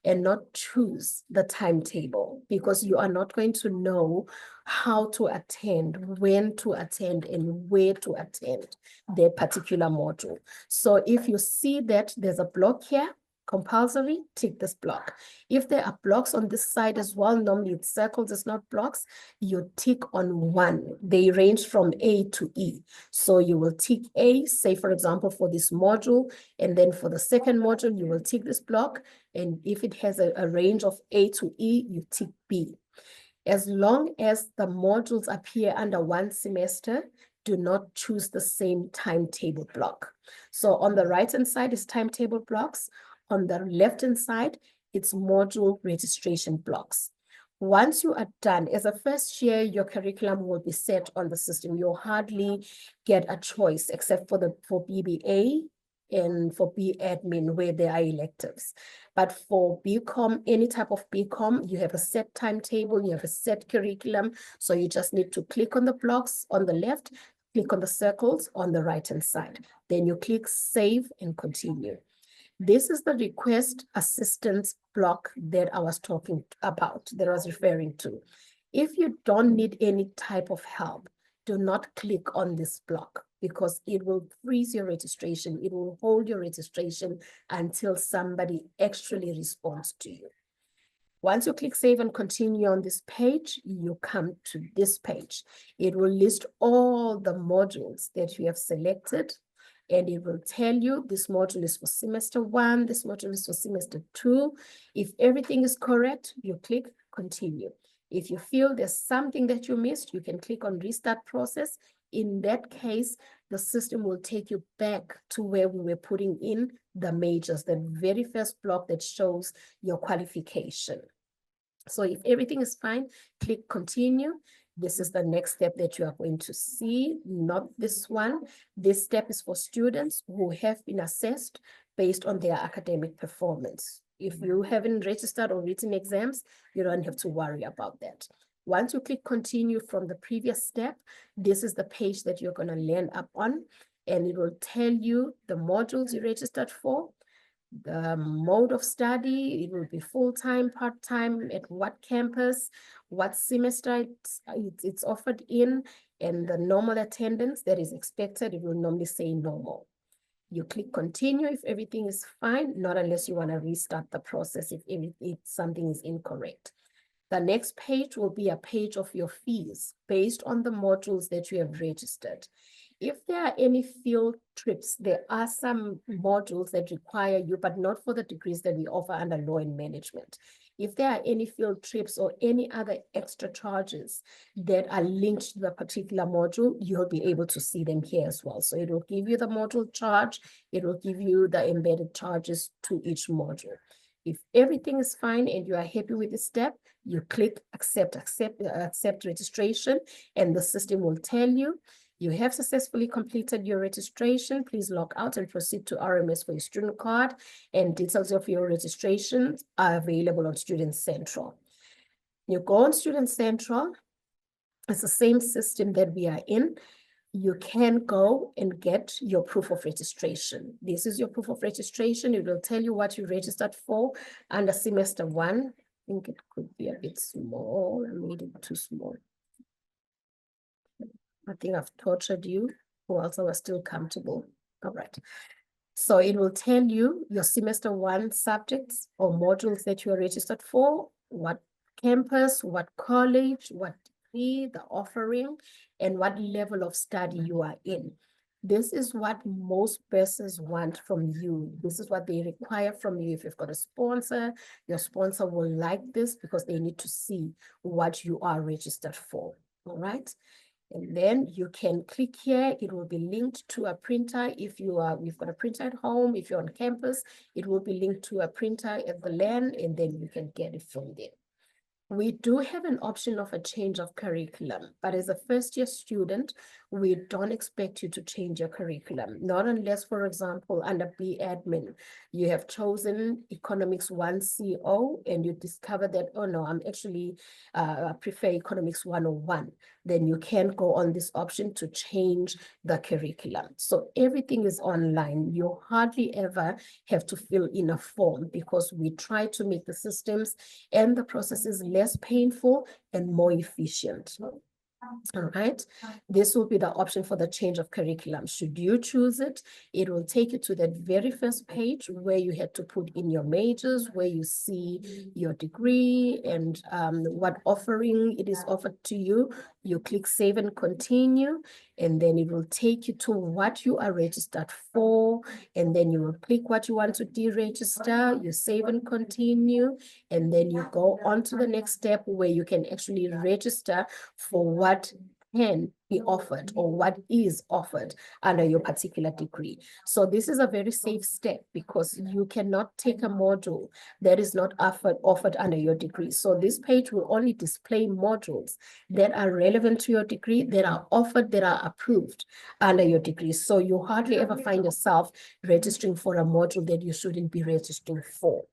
Speaker 4: and not choose the timetable, because you are not going to know how to attend, when to attend, and where to attend that particular module. So if you see that there's a block here, compulsory, tick this block. If there are blocks on this side as well, normally it's circles, it's not blocks, you tick on one. They range from A to E. So you will tick A, say for example, for this module, and then for the second module, you will tick this block. And if it has a range of A to E, you tick B. As long as the modules appear under one semester, do not choose the same timetable block. So on the right-hand side is timetable blocks. On the left-hand side, it's module registration blocks. Once you are done, as a first year, your curriculum will be set on the system. You'll hardly get a choice except for BBA and for B admin where there are electives. But for BCom, any type of BCom, you have a set timetable, you have a set curriculum. So you just need to click on the blocks on the left, click on the circles on the right-hand side. Then you click Save and Continue. This is the request assistance block that I was talking about, that I was referring to. If you don't need any type of help, do not click on this block, because it will freeze your registration. It will hold your registration until somebody actually responds to you. Once you click Save and Continue on this page, you come to this page. It will list all the modules that you have selected, and it will tell you this module is for semester 1, this module is for semester 2. If everything is correct, you click continue. If you feel there's something that you missed, you can click on restart process. In that case, the system will take you back to where we were putting in the majors, the very first block that shows your qualification. So if everything is fine, click continue. This is the next step that you are going to see, not this one. This step is for students who have been assessed based on their academic performance. If you haven't registered or written exams, you don't have to worry about that. Once you click continue from the previous step, this is the page that you're going to land up on, and it will tell you the modules you registered for, the mode of study. It will be full-time, part-time, at what campus, what semester it's offered in, and the normal attendance that is expected. It will normally say normal. You click continue if everything is fine, not unless you want to restart the process if something is incorrect. The next page will be a page of your fees based on the modules that you have registered. If there are any field trips, there are some modules that require you, but not for the degrees that we offer under law and management. If there are any field trips or any other extra charges that are linked to the particular module, you'll be able to see them here as well. So it will give you the module charge, it will give you the embedded charges to each module. If everything is fine and you are happy with the step, you click accept registration, and the system will tell you you have successfully completed your registration. Please log out and proceed to RMS for your student card, and details of your registration are available on Student Central. You go on Student Central, it's the same system that we are in. You can go and get your proof of registration. This is your proof of registration. It will tell you what you registered for under semester 1. I think it could be a bit small. I made it too small. I think I've tortured you, or else I was still comfortable. All right. So it will tell you your semester 1 subjects or modules that you are registered for, what campus, what college, what degree, the offering, and what level of study you are in. This is what most bursars want from you. This is what they require from you. If you've got a sponsor, your sponsor will like this because they need to see what you are registered for. All right. And then you can click here. It will be linked to a printer. If you've got a printer at home, if you're on campus, it will be linked to a printer at the LAN, and then you can get it from there. We do have an option of a change of curriculum, but as a first-year student, we don't expect you to change your curriculum, not unless, for example, under B admin, you have chosen Economics 1 CO and you discover that, oh no, I'm actually, I prefer Economics 101. Then you can go on this option to change the curriculum. So everything is online. You hardly ever have to fill in a form because we try to make the systems and the processes less painful and more efficient. All right, this will be the option for the change of curriculum. Should you choose it, it will take you to that very first page where you had to put in your majors, where you see your degree and what offering it is offered to you. You click save and continue, and then it will take you to what you are registered for, and then you will click what you want to deregister, you save and continue, and then you go on to the next step where you can actually register for what can be offered or what is offered under your particular degree. So this is a very safe step because you cannot take a module that is not offered under your degree. So this page will only display modules that are relevant to your degree, that are offered, that are approved under your degree. So you hardly ever find yourself registering for a module that you shouldn't be registering for.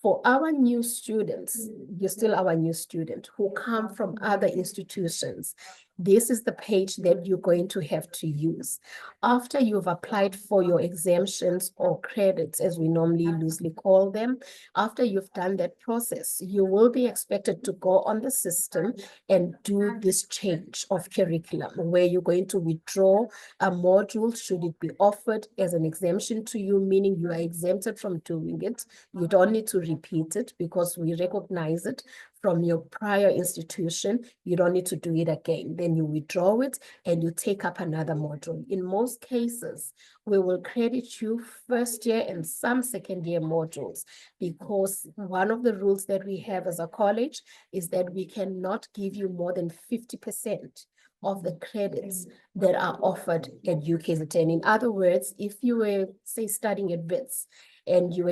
Speaker 4: For our new students, you're still our new student who come from other institutions, this is the page that you're going to have to use. After you've applied for your exemptions or credits, as we normally loosely call them, after you've done that process, you will be expected to go on the system and do this change of curriculum, where you're going to withdraw a module should it be offered as an exemption to you, meaning you are exempted from doing it. You don't need to repeat it because we recognize it from your prior institution, you don't need to do it again. Then you withdraw it and you take up another module. In most cases, we will credit you first year and some second year modules, because one of the rules that we have as a college is that we cannot give you more than 50% of the credits that are offered at UKZN. In other words, if you were, say, studying at WITS and you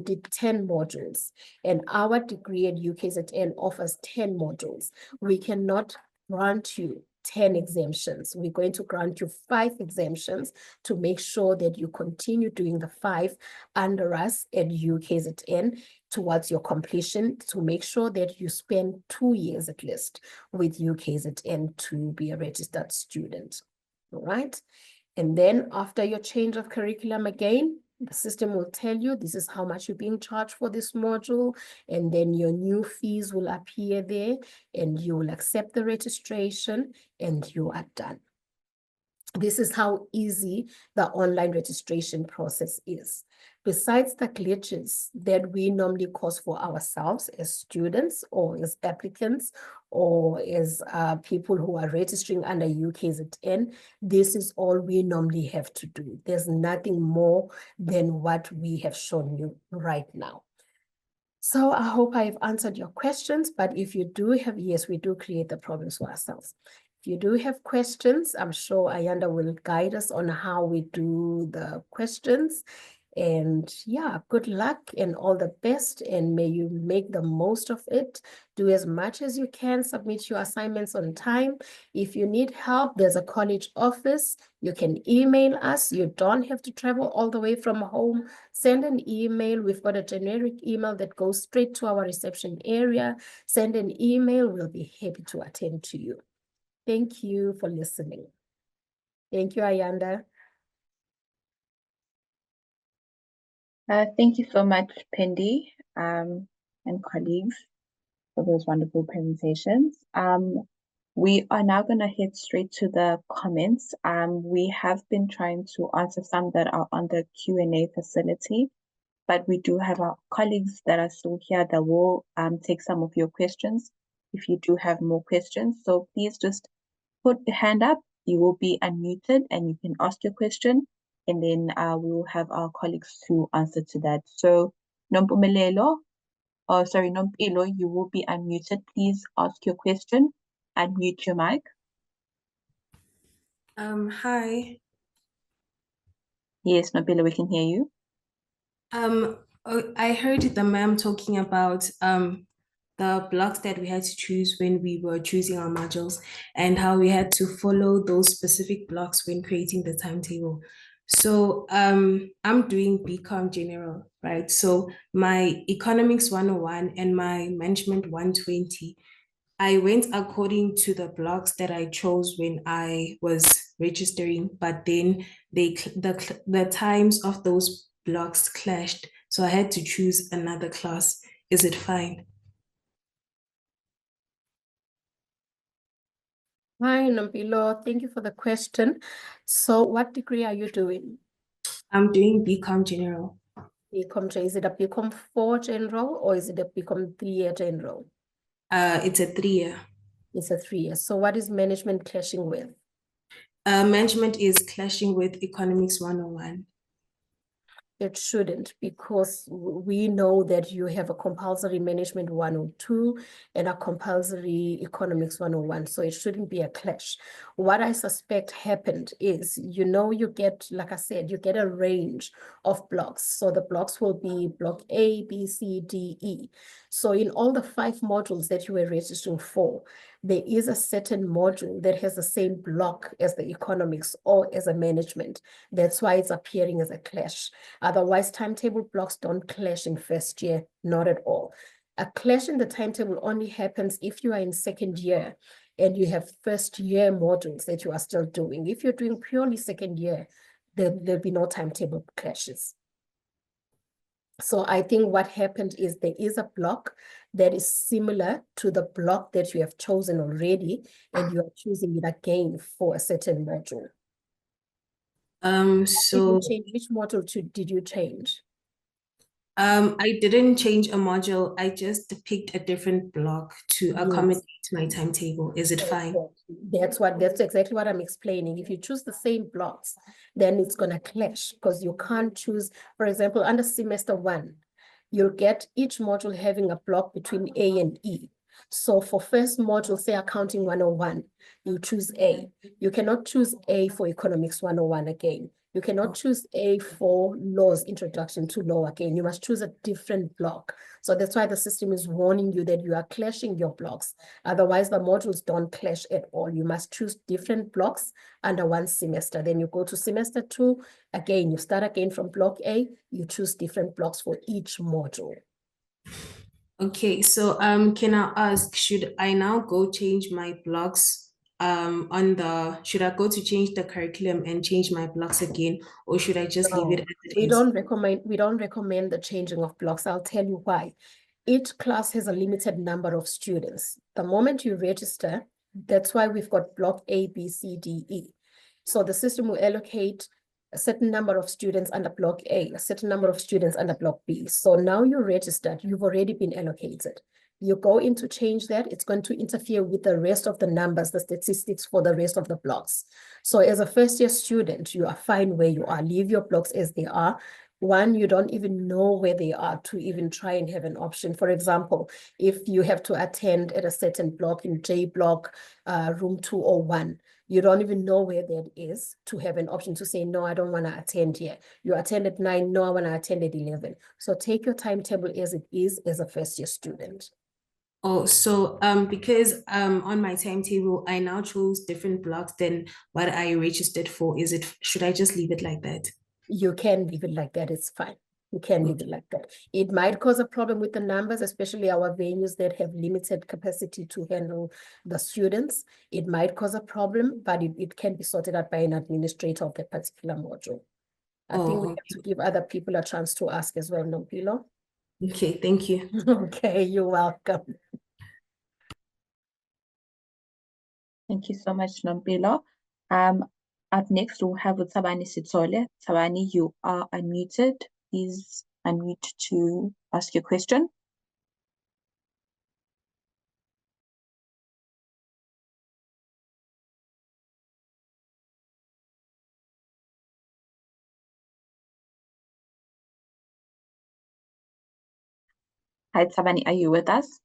Speaker 4: did 10 modules, and our degree at UKZN offers 10 modules, we cannot grant you 10 exemptions. We're going to grant you 5 exemptions to make sure that you continue doing the 5 under us at UKZN towards your completion, to make sure that you spend 2 years at least with UKZN to be a registered student. All right. And then after your change of curriculum again, the system will tell you this is how much you're being charged for this module, and then your new fees will appear there, and you will accept the registration, and you are done. This is how easy the online registration process is. Besides the glitches that we normally cause for ourselves as students or as applicants or as people who are registering under UKZN, this is all we normally have to do. There's nothing more than what we have shown you right now. So I hope I've answered your questions, but if you do have, yes, we do create the problems for ourselves. If you do have questions, I'm sure Ayanda will guide us on how we do the questions. And yeah, good luck and all the best, and may you make the most of it. Do as much as you can, submit your assignments on time. If you need help, there's a college office. You can email us. You don't have to travel all the way from home. Send an email. We've got a generic email that goes straight to our reception area. Send an email. We'll be happy to attend to you. Thank you for listening. Thank you, Ayanda.
Speaker 3: Thank you so much, Pendi, and colleagues, for those wonderful presentations. We are now going to head straight to the comments. We have been trying to answer some that are on the Q&A facility, but we do have our colleagues that are still here that will take some of your questions if you do have more questions. So please just put the hand up. You will be unmuted and you can ask your question, and then we will have our colleagues to answer to that. So Nompumelelo, Nompilo, you will be unmuted. Please ask your question. Unmute your mic.
Speaker 5: Hi.
Speaker 3: Yes, Nompilo, we can hear you.
Speaker 5: I heard the ma'am talking about the blocks that we had to choose when we were choosing our modules, and how we had to follow those specific blocks when creating the timetable. So I'm doing BCom General, right? So my Economics 101 and my Management 120, I went according to the blocks that I chose when I was registering, but then the times of those blocks clashed. So I had to choose another class. Is it fine?
Speaker 4: Hi, Nompilo. Thank you for the question. So what degree are you doing?
Speaker 5: I'm doing BCom General.
Speaker 4: BCom, is it a BCom 4 General or is it a BCom 3-year General?
Speaker 5: It's a 3-year.
Speaker 4: It's a 3-year. So what is management clashing with?
Speaker 5: Management is clashing with Economics 101.
Speaker 4: It shouldn't, because we know that you have a compulsory management 102 and a compulsory economics 101, so it shouldn't be a clash. What I suspect happened is, you get, like I said, you get a range of blocks. So the blocks will be block A, B, C, D, E. So in all the 5 modules that you were registering for, there is a certain module that has the same block as the economics or as a management. That's why it's appearing as a clash. Otherwise, timetable blocks don't clash in first year, not at all. A clash in the timetable only happens if you are in second year and you have first year modules that you are still doing. If you're doing purely second year, there'll be no timetable clashes. So I think what happened is there is a block that is similar to the block that you have chosen already, and you are choosing it again for a certain module.
Speaker 5: So
Speaker 4: Which module did you change?
Speaker 5: I didn't change a module. I just picked a different block to accommodate my timetable. Is it fine?
Speaker 4: That's exactly what I'm explaining. If you choose the same blocks, then it's gonna clash because you can't choose, for example, under semester 1, you'll get each module having a block between A and E. So for first module, say accounting 101, you choose A. You cannot choose A for economics 101 again. You cannot choose A for laws, introduction to law again. You must choose a different block. So that's why the system is warning you that you are clashing your blocks. Otherwise, the modules don't clash at all. You must choose different blocks under one semester. Then you go to semester 2, again, you start again from block A, you choose different blocks for each module.
Speaker 5: Okay, so can I ask, should I now go change my blocks should I go to change the curriculum and change my blocks again, or should I just leave it as it
Speaker 4: We
Speaker 5: is?
Speaker 4: don't recommend the changing of blocks. I'll tell you why. Each class has a limited number of students. The moment you register, that's why we've got block A, B, C, D, E. So the system will allocate a certain number of students under block A, a certain number of students under block B. So now you're registered, you've already been allocated. You go in to change that, it's going to interfere with the rest of the numbers, the statistics for the rest of the blocks. So as a first year student, you are fine where you are. Leave your blocks as they are. One, you don't even know where they are to even try and have an option. For example, if you have to attend at a certain block in J block, room 201, you don't even know where that is to have an option to say, no, I don't want to attend here. You attend at 9, no, I want to attend at 11. So take your timetable as it is as a first year student.
Speaker 5: Oh, so because on my timetable I now chose different blocks than what I registered for. Should I just leave it like that?
Speaker 4: You can leave it like that, it's fine. You can leave it like that. It might cause a problem with the numbers, especially our venues that have limited capacity to handle the students. It might cause a problem, but it can be sorted out by an administrator of that particular module. I think we have to give other people a chance to ask as well, Nompilo.
Speaker 5: Okay, thank you.
Speaker 4: Okay, you're welcome.
Speaker 3: Thank you so much, Nompilo. Up next, we'll have Tabani Sitole. Tabani, you are unmuted. Please unmute to ask your question. Hi, Tabani, are you with us?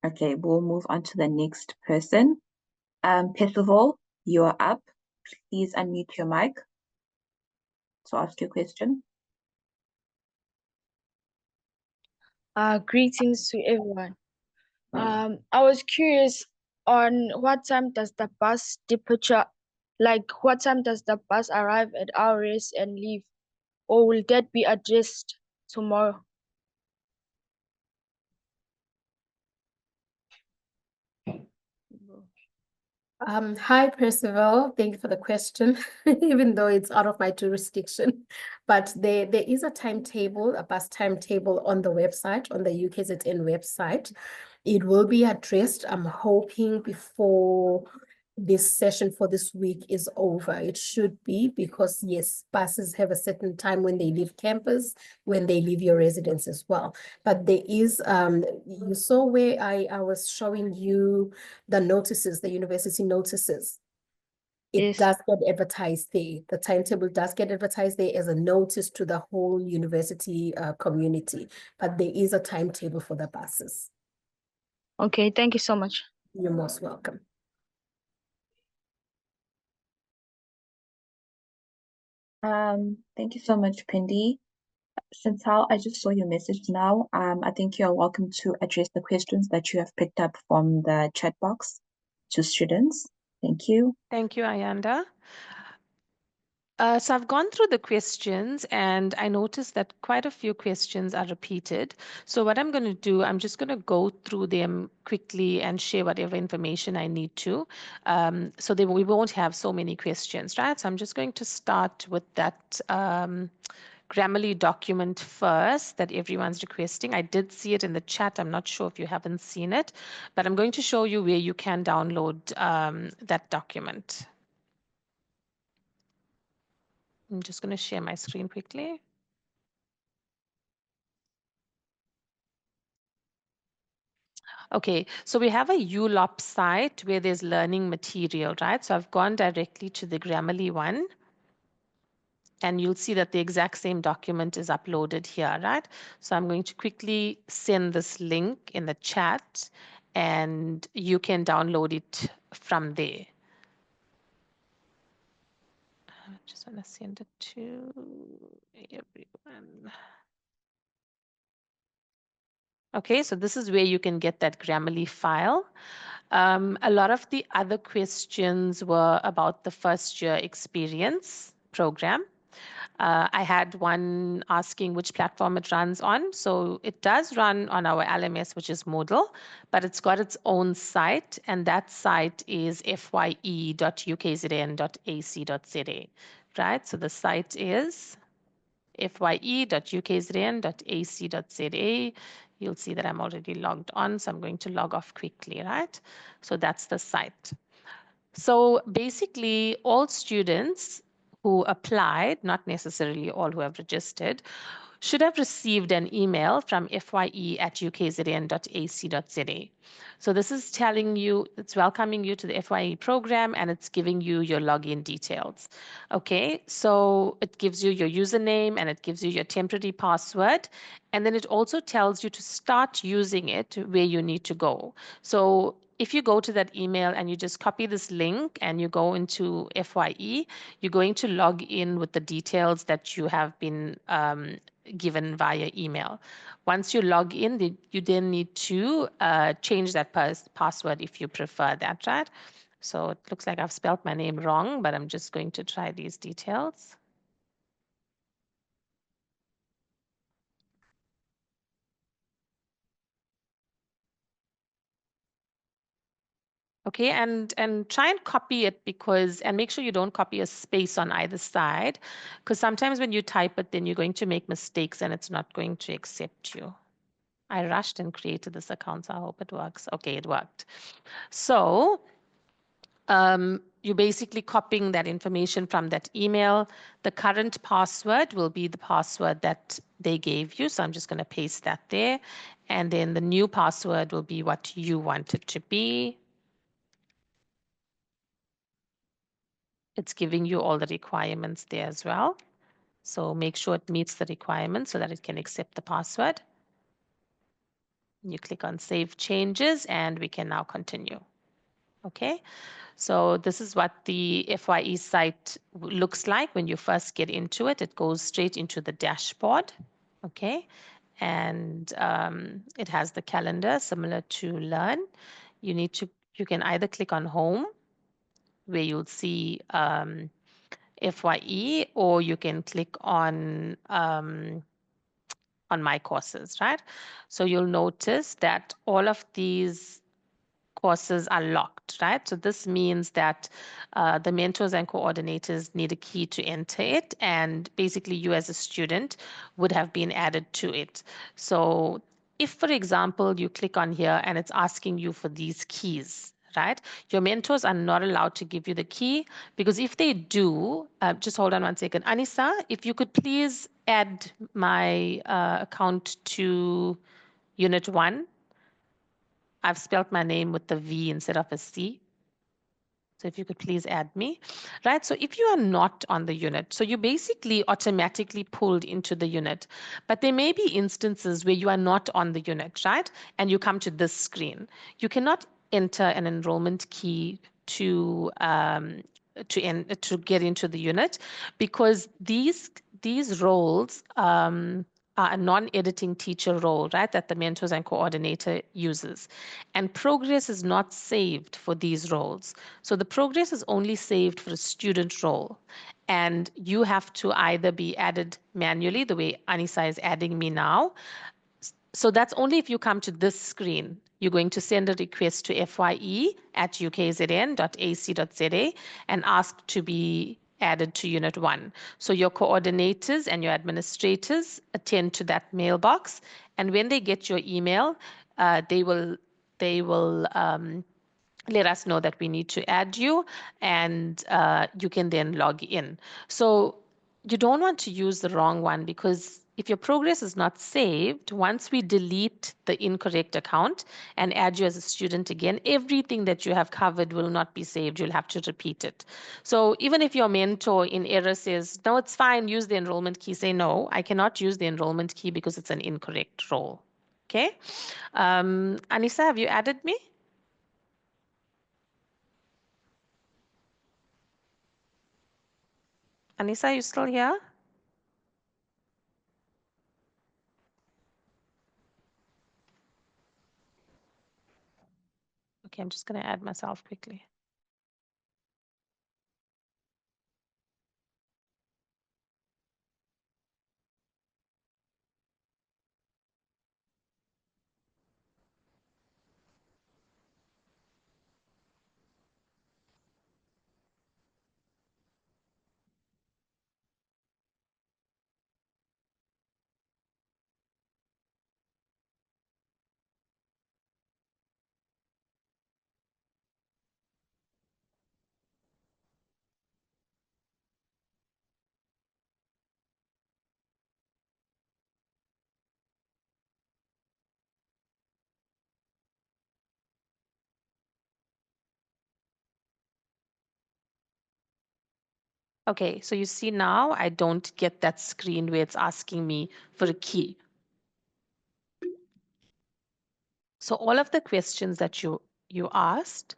Speaker 3: Okay, we'll move on to the next person. Percival, you are up. Please unmute your mic to ask your question.
Speaker 6: Greetings to everyone. I was curious on what time does the bus departure, like what time does the bus arrive at our race and leave, or will that be addressed tomorrow?
Speaker 4: Hi, Percival. Thank you for the question, even though it's out of my jurisdiction. But there is a timetable, a bus timetable on the website, on the UKZN website. It will be addressed, I'm hoping, before this session for this week is over. It should be, because yes, buses have a certain time when they leave campus, when they leave your residence as well. But there is, you saw where I was showing you the notices, the university notices. It
Speaker 6: Yes.
Speaker 4: does get advertised there. The timetable does get advertised there as a notice to the whole university community, but there is a timetable for the buses.
Speaker 6: Okay, thank you so much.
Speaker 4: You're most welcome.
Speaker 3: Thank you so much, Pindi. Chantal, I just saw your message now. I think you are welcome to address the questions that you have picked up from the chat box to students. Thank you.
Speaker 1: Thank you, Ayanda. So I've gone through the questions and I noticed that quite a few questions are repeated. So what I'm going to do, I'm just going to go through them quickly and share whatever information I need to. So we won't have so many questions, right? So I'm just going to start with that Grammarly document first that everyone's requesting. I did see it in the chat. I'm not sure if you haven't seen it, but I'm going to show you where you can download that document. I'm just going to share my screen quickly. Okay, so we have a ULOP site where there's learning material, right? So I've gone directly to the Grammarly one, and you'll see that the exact same document is uploaded here, right? So I'm going to quickly send this link in the chat, and you can download it from there. I just want to send it to everyone. Okay, so this is where you can get that Grammarly file. A lot of the other questions were about the first year experience program. I had one asking which platform it runs on. So it does run on our LMS, which is Moodle, but it's got its own site, and that site is fye.ukzn.ac.za, right? So the site is fye.ukzn.ac.za. You'll see that I'm already logged on, so I'm going to log off quickly, right? So that's the site. So basically, all students who applied, not necessarily all who have registered, should have received an email from fye@ukzn.ac.za. So this is telling you, it's welcoming you to the FYE program, and it's giving you your login details. Okay, so it gives you your username and it gives you your temporary password. And then it also tells you to start using it where you need to go. So if you go to that email and you just copy this link and you go into FYE, you're going to log in with the details that you have been given via email. Once you log in, you then need to change that password if you prefer that, right? So it looks like I've spelled my name wrong, but I'm just going to try these details. Okay, and try and copy it and make sure you don't copy a space on either side, because sometimes when you type it, then you're going to make mistakes and it's not going to accept you. I rushed and created this account, so I hope it works. Okay, it worked. So you're basically copying that information from that email. The current password will be the password that they gave you. So I'm just going to paste that there. And then the new password will be what you want it to be. It's giving you all the requirements there as well. So make sure it meets the requirements so that it can accept the password. You click on Save Changes and we can now continue. Okay, so this is what the FYE site looks like when you first get into it. It goes straight into the dashboard. Okay, and it has the calendar similar to Learn. You can either click on Home, where you'll see FYE, or you can click on My Courses, right? So you'll notice that all of these courses are locked, right? So this means that the mentors and coordinators need a key to enter it, and basically you as a student would have been added to it. So if, for example, you click on here and it's asking you for these keys, right? Your mentors are not allowed to give you the key, because if they do, just hold on one second. Anissa, if you could please add my account to Unit 1. I've spelled my name with the V instead of a C. So if you could please add me, right? So if you are not on the unit, so you basically automatically pulled into the unit, but there may be instances where you are not on the unit, right? And you come to this screen. You cannot enter an enrollment key to get into the unit, because these roles are a non-editing teacher role, right, that the mentors and coordinator uses. And progress is not saved for these roles. So the progress is only saved for a student role. And you have to either be added manually, the way Anissa is adding me now. So that's only if you come to this screen. You're going to send a request to fye@ukzn.ac.za and ask to be added to Unit 1. So your coordinators and your administrators attend to that mailbox, and when they get your email, they will let us know that we need to add you, and you can then log in. So you don't want to use the wrong one, because if your progress is not saved, once we delete the incorrect account and add you as a student again, everything that you have covered will not be saved. You'll have to repeat it. So even if your mentor in error says, no, it's fine, use the enrollment key, say, no, I cannot use the enrollment key because it's an incorrect role. Okay. Anissa, have you added me? Anissa, are you still here? Okay, I'm just going to add myself quickly. Okay, so you see now I don't get that screen where it's asking me for a key. So all of the questions that you asked,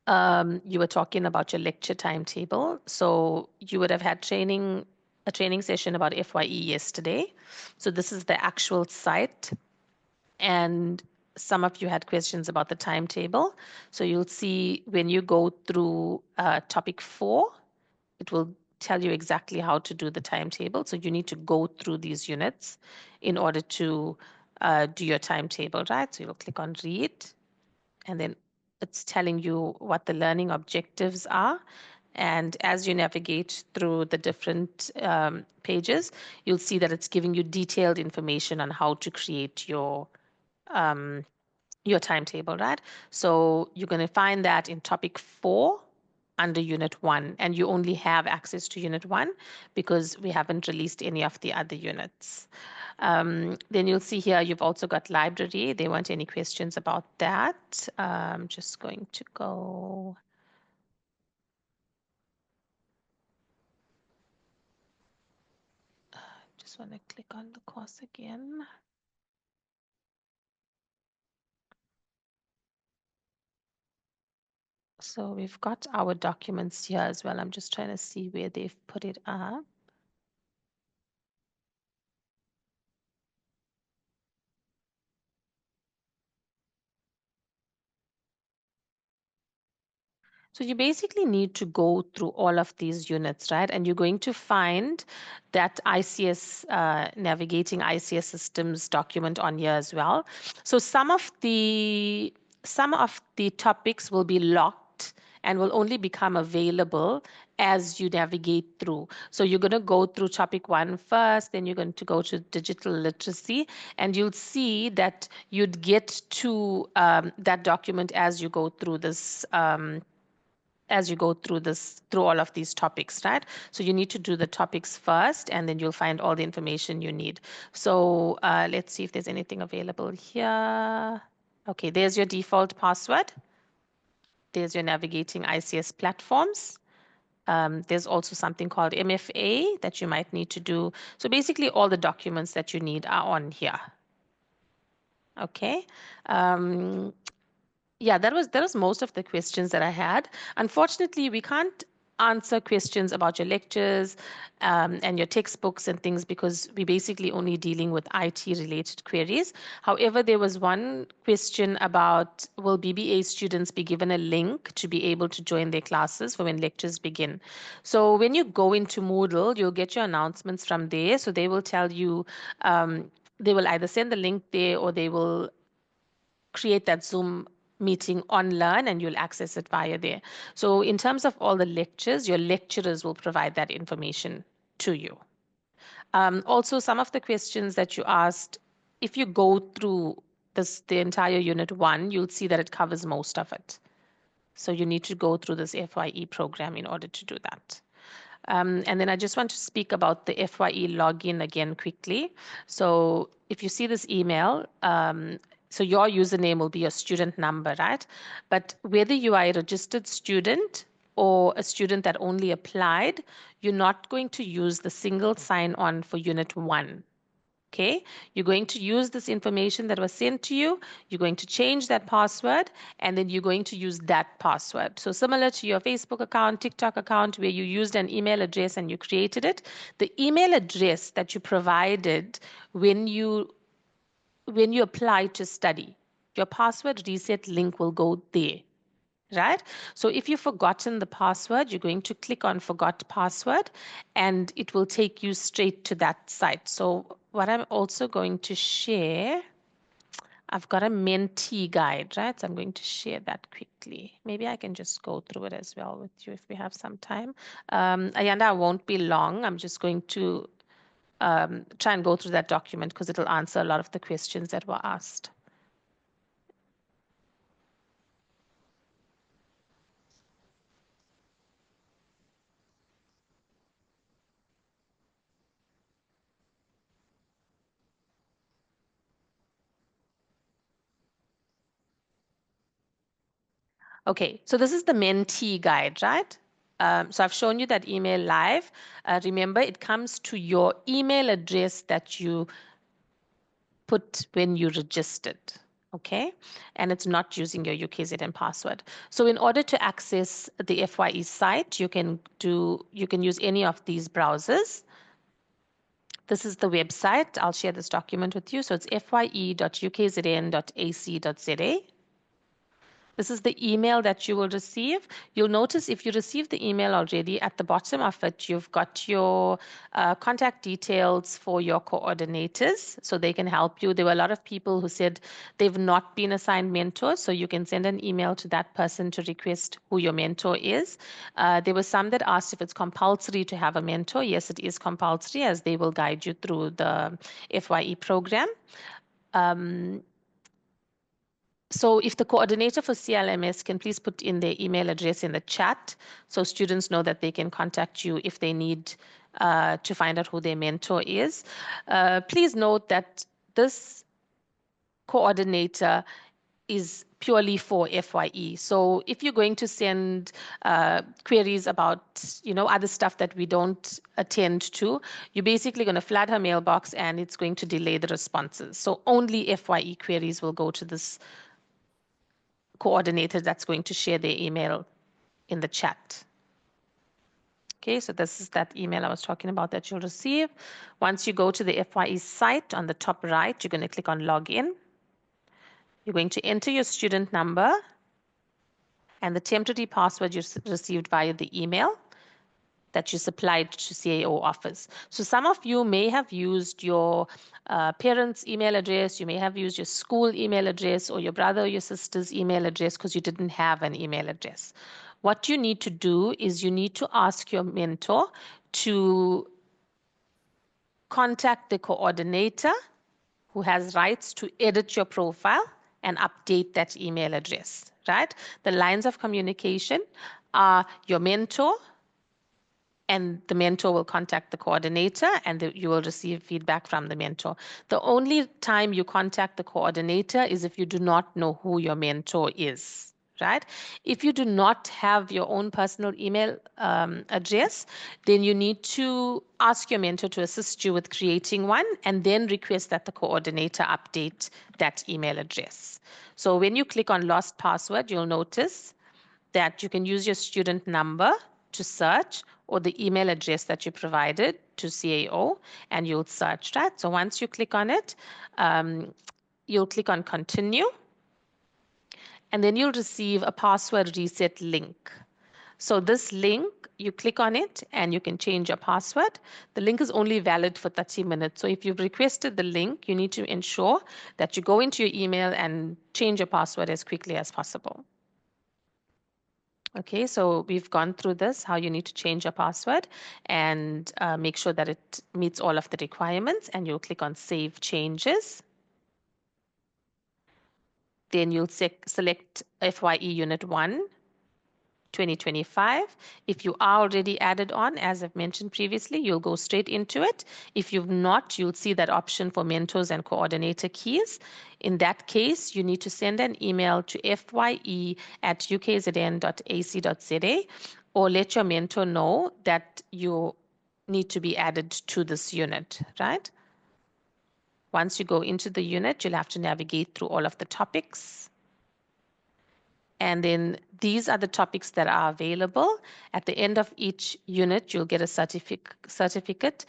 Speaker 1: you were talking about your lecture timetable. So you would have had a training session about FYE yesterday. So this is the actual site. And some of you had questions about the timetable. So you'll see when you go through topic 4, it will tell you exactly how to do the timetable. So you need to go through these units in order to do your timetable, right? So you'll click on read, and then it's telling you what the learning objectives are. And as you navigate through the different pages, you'll see that it's giving you detailed information on how to create your timetable, right? So you're going to find that in topic 4 under unit 1, and you only have access to unit 1 because we haven't released any of the other units. Then you'll see here you've also got library. There weren't any questions about that. I'm just going to go. Just want to click on the course again. So we've got our documents here as well. I'm just trying to see where they've put it up. So you basically need to go through all of these units, right? And you're going to find that ICS, navigating ICS systems document on here as well. So some of the topics will be locked and will only become available as you navigate through. So you're going to go through topic 1 first, then you're going to go to digital literacy, and you'll see that you'd get to that document as you go through this through all of these topics, right? So you need to do the topics first, and then you'll find all the information you need. So let's see if there's anything available here. Okay, there's your default password. There's your navigating ICS platforms. There's also something called MFA that you might need to do. So basically all the documents that you need are on here. Okay. Yeah, that was most of the questions that I had. Unfortunately, we can't answer questions about your lectures and your textbooks and things because we're basically only dealing with IT-related queries. However, there was one question about, will BBA students be given a link to be able to join their classes for when lectures begin? So when you go into Moodle, you'll get your announcements from there. So they will tell you, they will either send the link there or they will create that Zoom meeting on Learn, and you'll access it via there. So in terms of all the lectures, your lecturers will provide that information to you. Also, some of the questions that you asked, if you go through the entire Unit 1, you'll see that it covers most of it. So you need to go through this FYE program in order to do that. And then I just want to speak about the FYE login again quickly. So if you see this email, so your username will be your student number, right? But whether you are a registered student or a student that only applied, you're not going to use the single sign-on for Unit 1. Okay, you're going to use this information that was sent to you, you're going to change that password, and then you're going to use that password. So similar to your Facebook account, TikTok account, where you used an email address and you created it, the email address that you provided when you applied to study, your password reset link will go there. Right? So if you've forgotten the password, you're going to click on Forgot Password, and it will take you straight to that site. So what I'm also going to share, I've got a mentee guide, right? So I'm going to share that quickly. Maybe I can just go through it as well with you if we have some time. Ayanda, I won't be long. I'm just going to try and go through that document because it'll answer a lot of the questions that were asked. Okay, so this is the mentee guide, right? So I've shown you that email live. Remember, it comes to your email address that you put when you registered, okay? And it's not using your UKZN password. So in order to access the FYE site, you can use any of these browsers. This is the website. I'll share this document with you. So it's fye.ukzn.ac.za. This is the email that you will receive. You'll notice if you receive the email already, at the bottom of it, you've got your contact details for your coordinators so they can help you. There were a lot of people who said they've not been assigned mentors, so you can send an email to that person to request who your mentor is. There were some that asked if it's compulsory to have a mentor. Yes, it is compulsory, as they will guide you through the FYE program. So if the coordinator for CLMS can please put in their email address in the chat so students know that they can contact you if they need to find out who their mentor is. Please note that this coordinator is purely for FYE. So if you're going to send queries about, other stuff that we don't attend to, you're basically going to flood her mailbox and it's going to delay the responses. So only FYE queries will go to this coordinator that's going to share their email in the chat. Okay, so this is that email I was talking about that you'll receive. Once you go to the FYE site on the top right, you're going to click on Login. You're going to enter your student number and the temporary password you received via the email that you supplied to CAO office. So some of you may have used your parents' email address, you may have used your school email address or your brother or your sister's email address because you didn't have an email address. What you need to do is you need to ask your mentor to contact the coordinator who has rights to edit your profile and update that email address, right? The lines of communication are your mentor, and the mentor will contact the coordinator and you will receive feedback from the mentor. The only time you contact the coordinator is if you do not know who your mentor is, right? If you do not have your own personal email address, then you need to ask your mentor to assist you with creating one and then request that the coordinator update that email address. So when you click on Lost Password, you'll notice that you can use your student number to search or the email address that you provided to CAO and you'll search that. So once you click on it, you'll click on Continue and then you'll receive a password reset link. So this link, you click on it and you can change your password. The link is only valid for 30 minutes. So if you've requested the link, you need to ensure that you go into your email and change your password as quickly as possible. Okay, so we've gone through this, how you need to change your password and make sure that it meets all of the requirements, and you'll click on Save Changes. Then you'll select FYE Unit 1, 2025. If you are already added on, as I've mentioned previously, you'll go straight into it. If you've not, you'll see that option for mentors and coordinator keys. In that case, you need to send an email to fye@ukzn.ac.za or let your mentor know that you need to be added to this unit, right? Once you go into the unit, you'll have to navigate through all of the topics. And then these are the topics that are available. At the end of each unit, you'll get a certificate.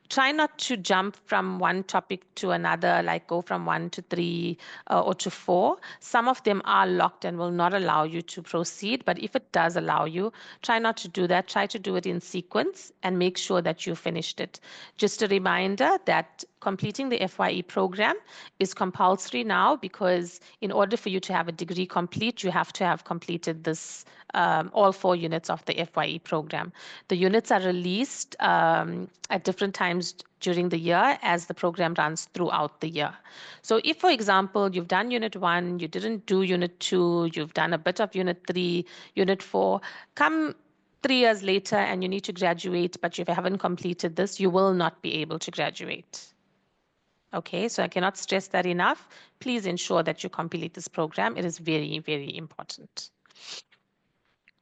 Speaker 1: Try not to jump from one topic to another, like go from 1 to 3 or to 4. Some of them are locked and will not allow you to proceed. But if it does allow you, try not to do that. Try to do it in sequence and make sure that you finished it. Just a reminder that completing the FYE program is compulsory now, because in order for you to have a degree complete, you have to have completed this all 4 units of the FYE program. The units are released at different times during the year as the program runs throughout the year. So if, for example, you've done Unit 1, you didn't do Unit 2, you've done a bit of Unit 3, Unit 4, come 3 years later and you need to graduate, but you haven't completed this, you will not be able to graduate. Okay, so I cannot stress that enough. Please ensure that you complete this program. It is very, very important.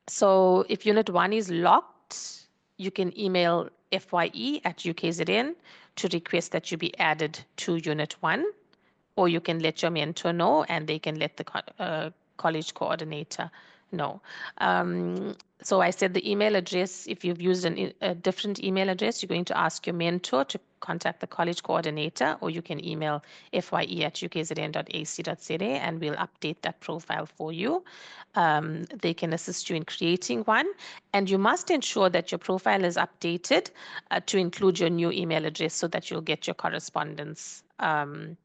Speaker 1: So if Unit 1 is locked, you can email fye@ukzn to request that you be added to Unit 1, or you can let your mentor know and they can let the college coordinator know. So I said the email address, if you've used a different email address, you're going to ask your mentor to contact the college coordinator, or you can email fye@ukzn.ac.za and we'll update that profile for you. They can assist you in creating one, and you must ensure that your profile is updated to include your new email address so that you'll get your correspondence on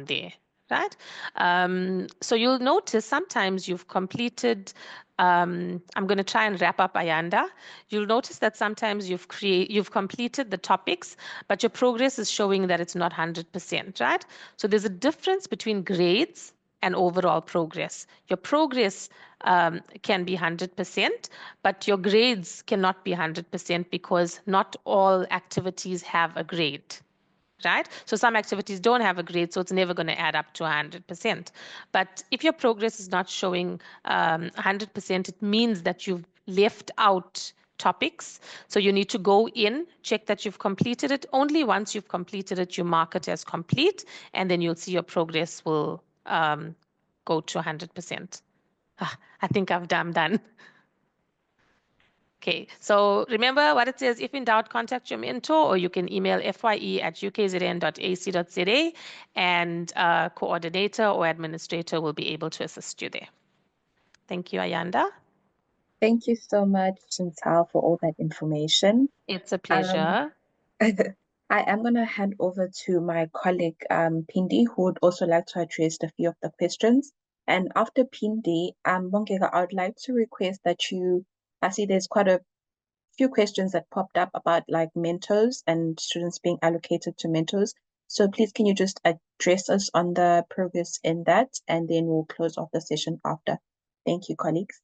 Speaker 1: there, right? So you'll notice sometimes you've completed, I'm going to try and wrap up, Ayanda. You'll notice that sometimes you've completed the topics, but your progress is showing that it's not 100%, right? So there's a difference between grades and overall progress. Your progress can be 100%, but your grades cannot be 100% because not all activities have a grade. Right? So some activities don't have a grade, so it's never going to add up to 100%. But if your progress is not showing 100%, it means that you've left out topics. So you need to go in, check that you've completed it. Only once you've completed it, you mark it as complete, and then you'll see your progress will go to 100%. I think I'm done. Okay, so remember what it says. If in doubt, contact your mentor, or you can email fye@ukzn.ac.za, and a coordinator or administrator will be able to assist you there. Thank you, Ayanda.
Speaker 3: Thank you so much, Chantal, for all that information.
Speaker 1: It's a pleasure.
Speaker 3: I am going to hand over to my colleague, Pindi, who would also like to address a few of the questions. And after Pindi, Bongeka, I would like to request that I see there's quite a few questions that popped up about like mentors and students being allocated to mentors. So please, can you just address us on the progress in that, and then we'll close off the session after. Thank you, colleagues.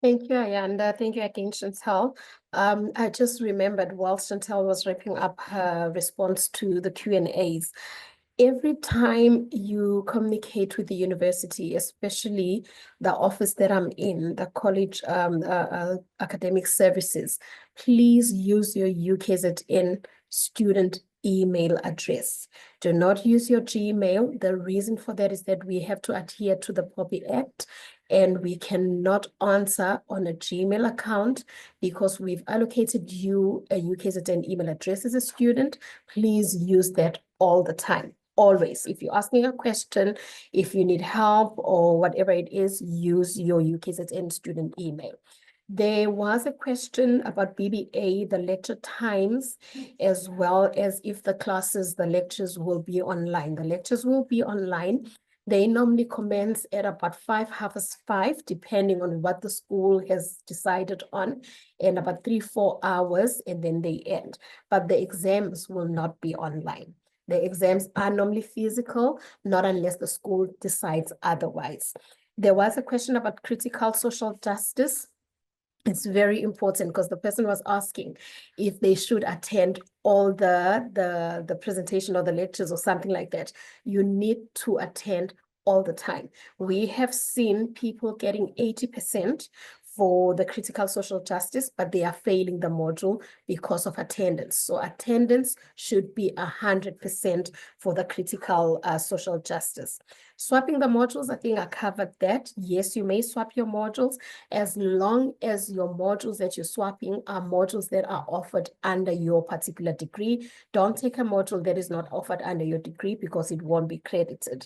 Speaker 4: Thank you, Ayanda. Thank you again, Chantal. I just remembered while Chantal was wrapping up her response to the Q&As, every time you communicate with the university, especially the office that I'm in, the college academic services, please use your UKZN student email address. Do not use your Gmail. The reason for that is that we have to adhere to the POPI Act, and we cannot answer on a Gmail account because we've allocated you a UKZN email address as a student. Please use that all the time. Always, if you're asking a question, if you need help or whatever it is, use your UKZN student email. There was a question about BBA, the lecture times, as well as if the lectures will be online. The lectures will be online. They normally commence at about 5:30, depending on what the school has decided on, and about 3-4 hours, and then they end. But the exams will not be online. The exams are normally physical, not unless the school decides otherwise. There was a question about critical social justice. It's very important because the person was asking if they should attend all the presentation or the lectures or something like that. You need to attend all the time. We have seen people getting 80% for the critical social justice, but they are failing the module because of attendance. So attendance should be 100% for the critical social justice. Swapping the modules, I think I covered that. Yes, you may swap your modules as long as your modules that you're swapping are modules that are offered under your particular degree. Don't take a module that is not offered under your degree because it won't be credited.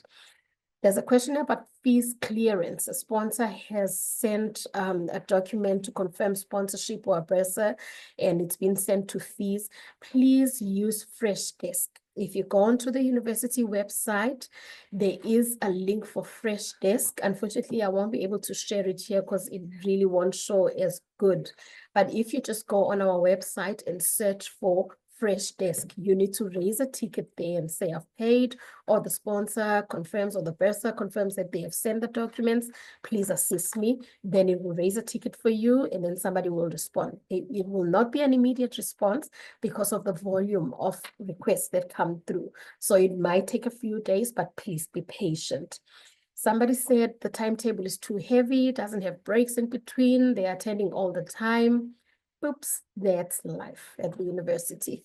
Speaker 4: There's a question about fees clearance. A sponsor has sent a document to confirm sponsorship or a bursa, and it's been sent to fees. Please use Freshdesk. If you go onto the university website, there is a link for Freshdesk. Unfortunately, I won't be able to share it here because it really won't show as good. But if you just go on our website and search for Freshdesk, you need to raise a ticket there and say I've paid, or the sponsor confirms or the bursar confirms that they have sent the documents, please assist me. Then it will raise a ticket for you and then somebody will respond. It will not be an immediate response because of the volume of requests that come through. So it might take a few days, but please be patient. Somebody said the timetable is too heavy, doesn't have breaks in between, they're attending all the time. Oops, that's life at the university.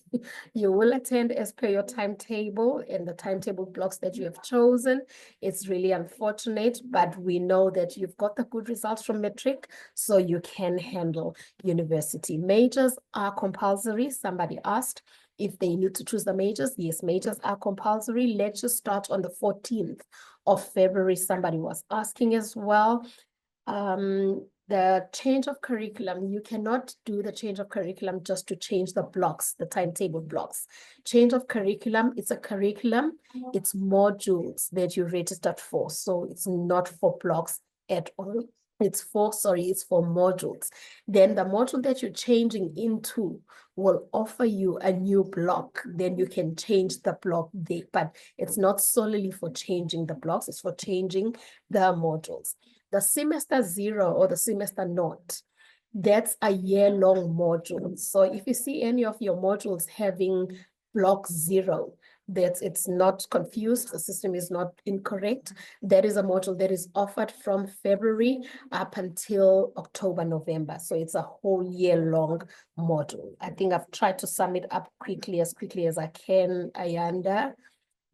Speaker 4: You will attend as per your timetable and the timetable blocks that you have chosen. It's really unfortunate, but we know that you've got the good results from matric, so you can handle university. Majors are compulsory. Somebody asked if they need to choose the majors. Yes, majors are compulsory. Lectures start on the 14th of February. Somebody was asking as well. The change of curriculum, you cannot do the change of curriculum just to change the blocks, the timetable blocks. Change of curriculum, it's a curriculum, it's modules that you registered for. So it's not for blocks at all. It's for modules. Then the module that you're changing into will offer you a new block. Then you can change the block there, but it's not solely for changing the blocks, it's for changing the modules. The semester 0 or the semester naught, that's a year-long module. So if you see any of your modules having block 0, it's not confused, the system is not incorrect. That is a module that is offered from February up until October, November. So it's a whole year-long module. I think I've tried to sum it up quickly as I can, Ayanda.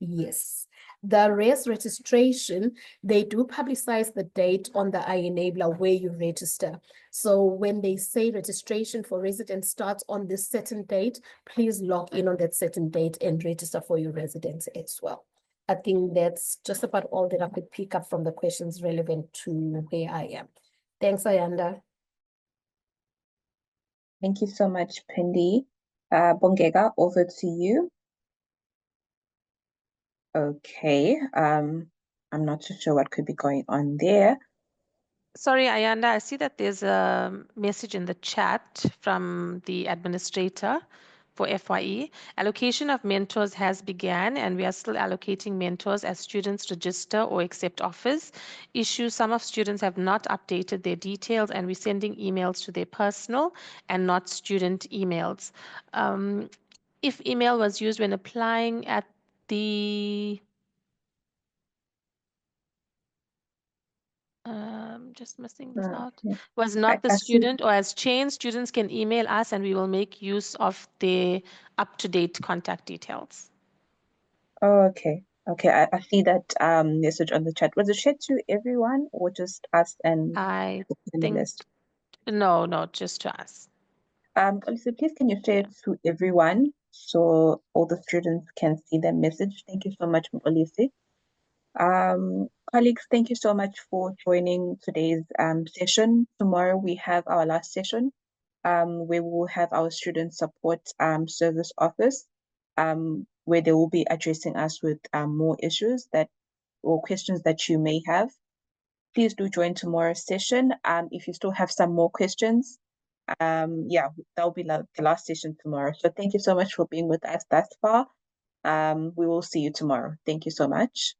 Speaker 4: Yes. The race registration, they do publicize the date on the iEnabler where you register. So when they say registration for residents starts on this certain date, please log in on that certain date and register for your residents as well. I think that's just about all that I could pick up from the questions relevant to where I am. Thanks, Ayanda.
Speaker 3: Thank you so much, Pindi. Bongega, over to you. Okay, I'm not too sure what could be going on there.
Speaker 1: Sorry, Ayanda, I see that there's a message in the chat from the administrator for FYE. Allocation of mentors has begun and we are still allocating mentors as students register or accept offers. Some of students have not updated their details and we're sending emails to their personal and not student emails. If email was used when applying at the just missing this out, was not the student or has changed, students can email us and we will make use of the up-to-date contact details.
Speaker 3: Oh, okay. Okay, I see that message on the chat. Was it shared to everyone or just us and
Speaker 1: I
Speaker 3: the
Speaker 1: think,
Speaker 3: list?
Speaker 1: no, just to us.
Speaker 3: Lisa, please can you share it to everyone so all the students can see the message? Thank you so much, Olise. Colleagues, thank you so much for joining today's session. Tomorrow we have our last session. We will have our student support service office, where they will be addressing us with more issues or questions that you may have. Please do join tomorrow's session. If you still have some more questions, yeah, that'll be the last session tomorrow. So thank you so much for being with us thus far. We will see you tomorrow. Thank you so much.